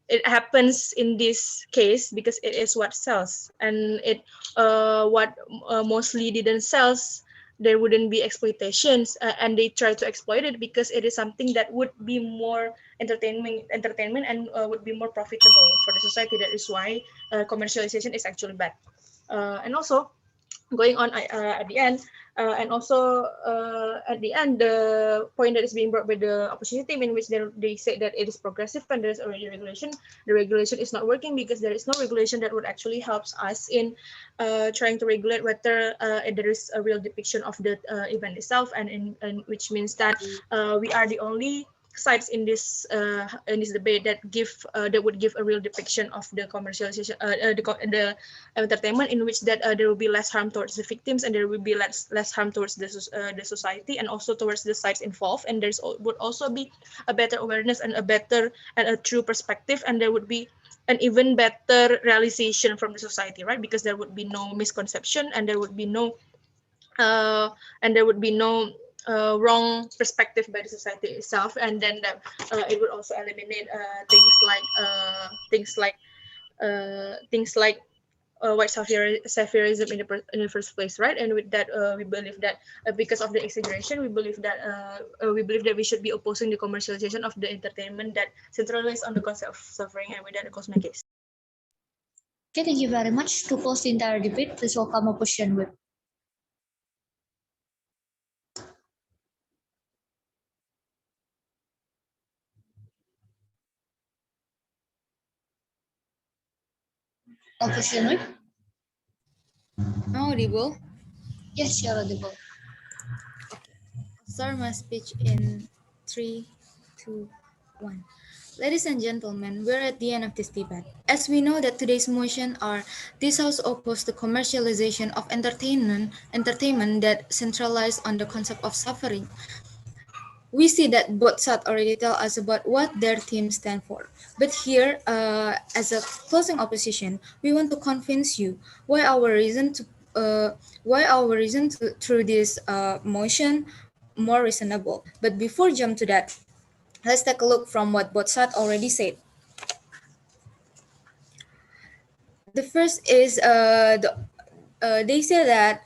It happens in this case because it is what sells, and it what mostly didn't sells. There wouldn't be exploitations, and they try to exploit it because it is something that would be more entertainment, and would be more profitable for the society. That is why commercialization is actually bad, and also going on at the end, and also at the end, the point that is being brought by the opposition team, in which they say that it is progressive and there is already regulation. The regulation is not working because there is no regulation that would actually helps us in trying to regulate whether there is a real depiction of the event itself, and which means that we are the only sides in this debate that would give a real depiction of the commercialization, the entertainment, in which that there will be less harm towards the victims, and there will be less harm towards the society, and also towards the sides involved, and would also be a better awareness and a better and a true perspective, and there would be an even better realization from the society, right? Because there would be no misconception, and there would be no wrong perspective by the society itself, and then it would also eliminate things like white saviorism in the first place, right? And with that, we believe that because of the exaggeration, we believe that we should be opposing the commercialization of the entertainment that centralized on the concept of suffering. And with that, I close my case. Okay, thank you very much. To close the entire debate, please welcome opposition whip. Opposition whip. Audible? Yes, you're audible. Start my speech in 3, 2, 1. Ladies and gentlemen, we're at the end of this debate. As we know that today's motion are this house opposed the commercialization of entertainment that centralized on the concept of suffering. We see that both sides already tell us about what their teams stand for. But here, as a closing opposition, we want to convince you why our reason through this motion more reasonable. But before jump to that, let's take a look from what both sides already said. The first is they say that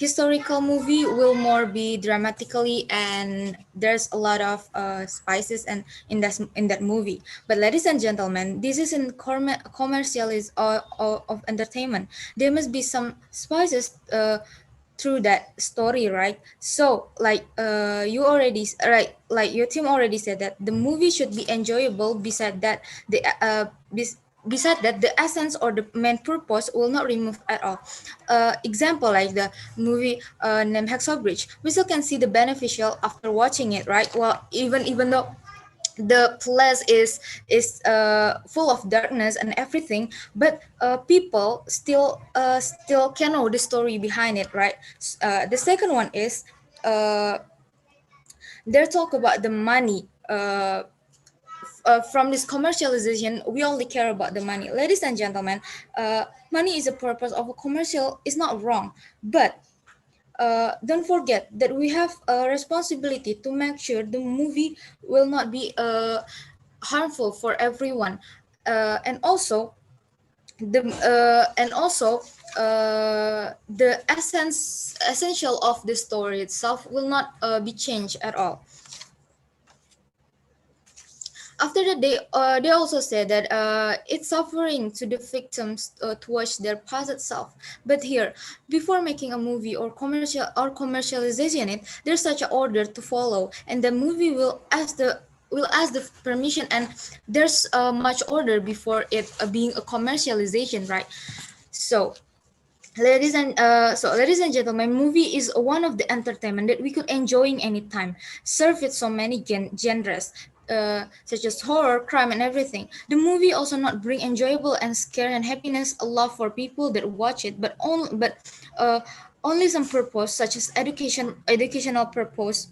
historical movie will more be dramatically, and there's a lot of spices and in that movie. But ladies and gentlemen, this is in commercialism of entertainment. There must be some spices through that story, right? So like you already right, like your team already said that the movie should be enjoyable. Beside that, the essence or the main purpose will not remove at all. Example like the movie named Hacksaw Bridge, we still can see the beneficial after watching it, right? Well, even though the place is full of darkness and everything, but people still can know the story behind it, right? The second one is they talk about the money. From this commercialization, we only care about the money. Ladies and gentlemen, money is a purpose of a commercial, is not wrong, but don't forget that we have a responsibility to make sure the movie will not be harmful for everyone, and also the essential of the story itself will not be changed at all. After that, they also said that it's suffering to the victims towards their past self. But here, before making a movie or commercialization it, there's such an order to follow, and the movie will ask the permission, and there's much order before it being a commercialization, right? So ladies and ladies and gentlemen, movie is one of the entertainment that we could enjoy in any time, served with so many genres, such as horror, crime, and everything. The movie also not bring enjoyable and scare and happiness a lot for people that watch it, but only some purpose, such as educational purpose.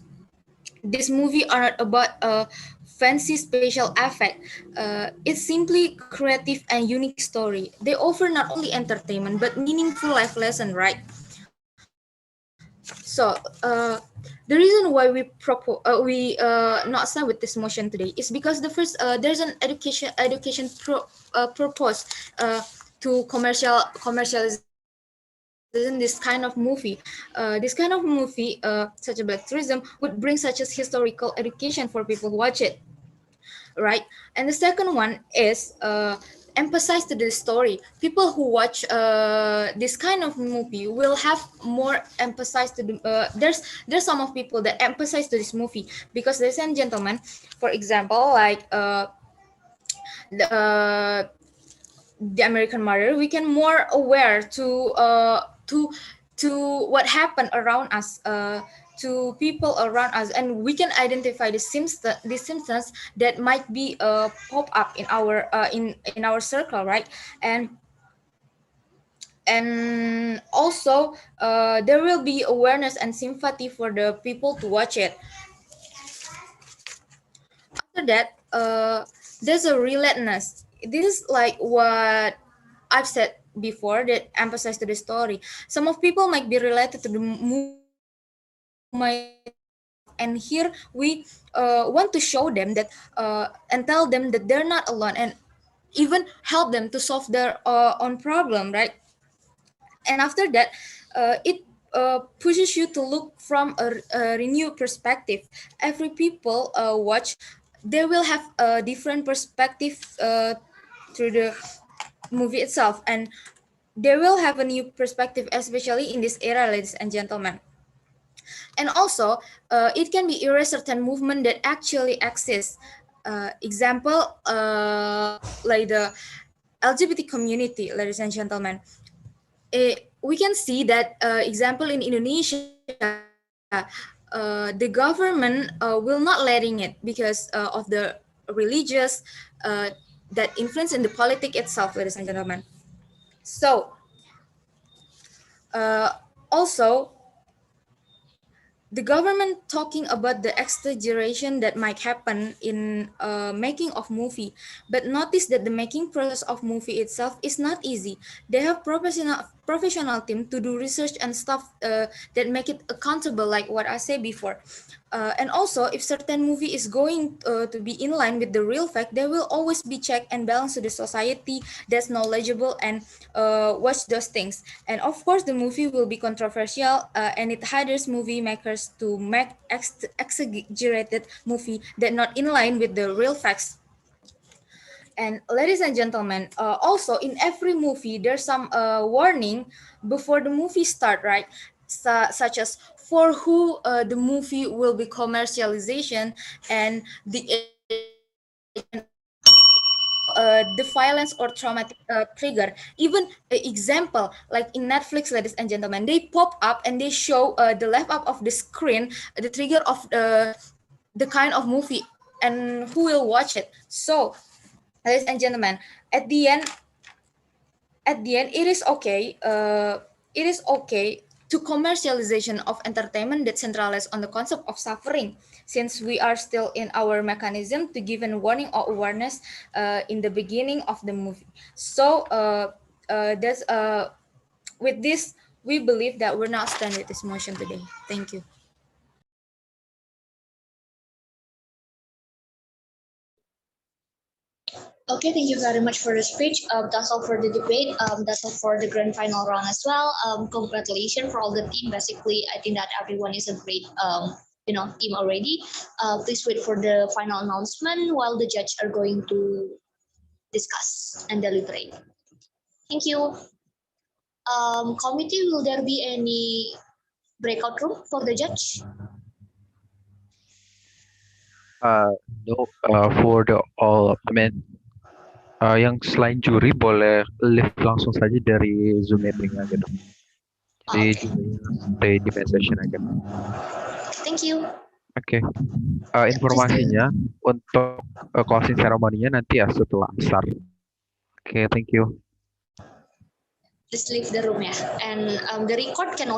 This movie are not about a fancy special effect. It's simply creative and unique story. They offer not only entertainment but meaningful life lesson, right? So the reason why we not sign with this motion today is because the first there's an purpose to commercialization this kind of movie. Such a black tourism would bring such as historical education for people who watch it, right? And the second one is emphasize to the story. People who watch this kind of movie will have more emphasis to the there's some of people that emphasize to this movie because, ladies and gentlemen, for example, like the the American Mother, we can more aware to what happened around us, to people around us, and we can identify the symptoms that might be pop up in our circle, right? And also there will be awareness and sympathy for the people to watch it. After that, there's a relentless. This is like what I've said before, that emphasize to the story. Some of people might be related to the movie, might and here we want to show them that and tell them that they're not alone, and even help them to solve their own problem, right? And after that, it pushes you to look from a renewed perspective. Every people watch, they will have a different perspective through the movie itself, and they will have a new perspective, especially in this era, ladies and gentlemen. And also, it can be erase certain movement that actually exists. Example, like the LGBT community, ladies and gentlemen. We can see that example in Indonesia, the government will not letting it because of the religious that influence in the politic itself, ladies and gentlemen. So also, the government talking about the exaggeration that might happen in making of movie, but notice that the making process of movie itself is not easy. They have professional team to do research and stuff that make it accountable, like what I said before. And also, if certain movie is going to be in line with the real fact, there will always be check and balance to the society that's knowledgeable and watch those things. And of course, the movie will be controversial, and it hinders movie makers to make exaggerated movie that not in line with the real facts. And ladies and gentlemen, also in every movie, there's some warning before the movie start, right? Such as for who the movie will be commercialization, and the the violence or traumatic trigger. Even example like in Netflix, ladies and gentlemen, they pop up and they show the left up of the screen the trigger of the kind of movie and who will watch it. So, ladies and gentlemen, at the end, it is okay. It is okay to commercialization of entertainment that centralized on the concept of suffering, since we are still in our mechanism to give a warning or awareness in the beginning of the movie. So that's with this, we believe that we're not stand with this motion today. Thank you. Okay, thank you very much for the speech. That's all for the debate. That's all for the grand final round as well. Congratulations for all the team. Basically, I think that everyone is a great, team already. Please wait for the final announcement while the judge are going to discuss and deliberate. Thank you. Committee, will there be any breakout room for the judge? No, for the all of the men. Yang selain juri boleh live langsung saja dari Zoom meeting-nya gitu. Jadi jurinya stay di main session aja. Thank you. Oke. Informasinya untuk closing ceremony-nya nanti ya setelah asar. Oke, thank you. Please leave the room ya. And the record can also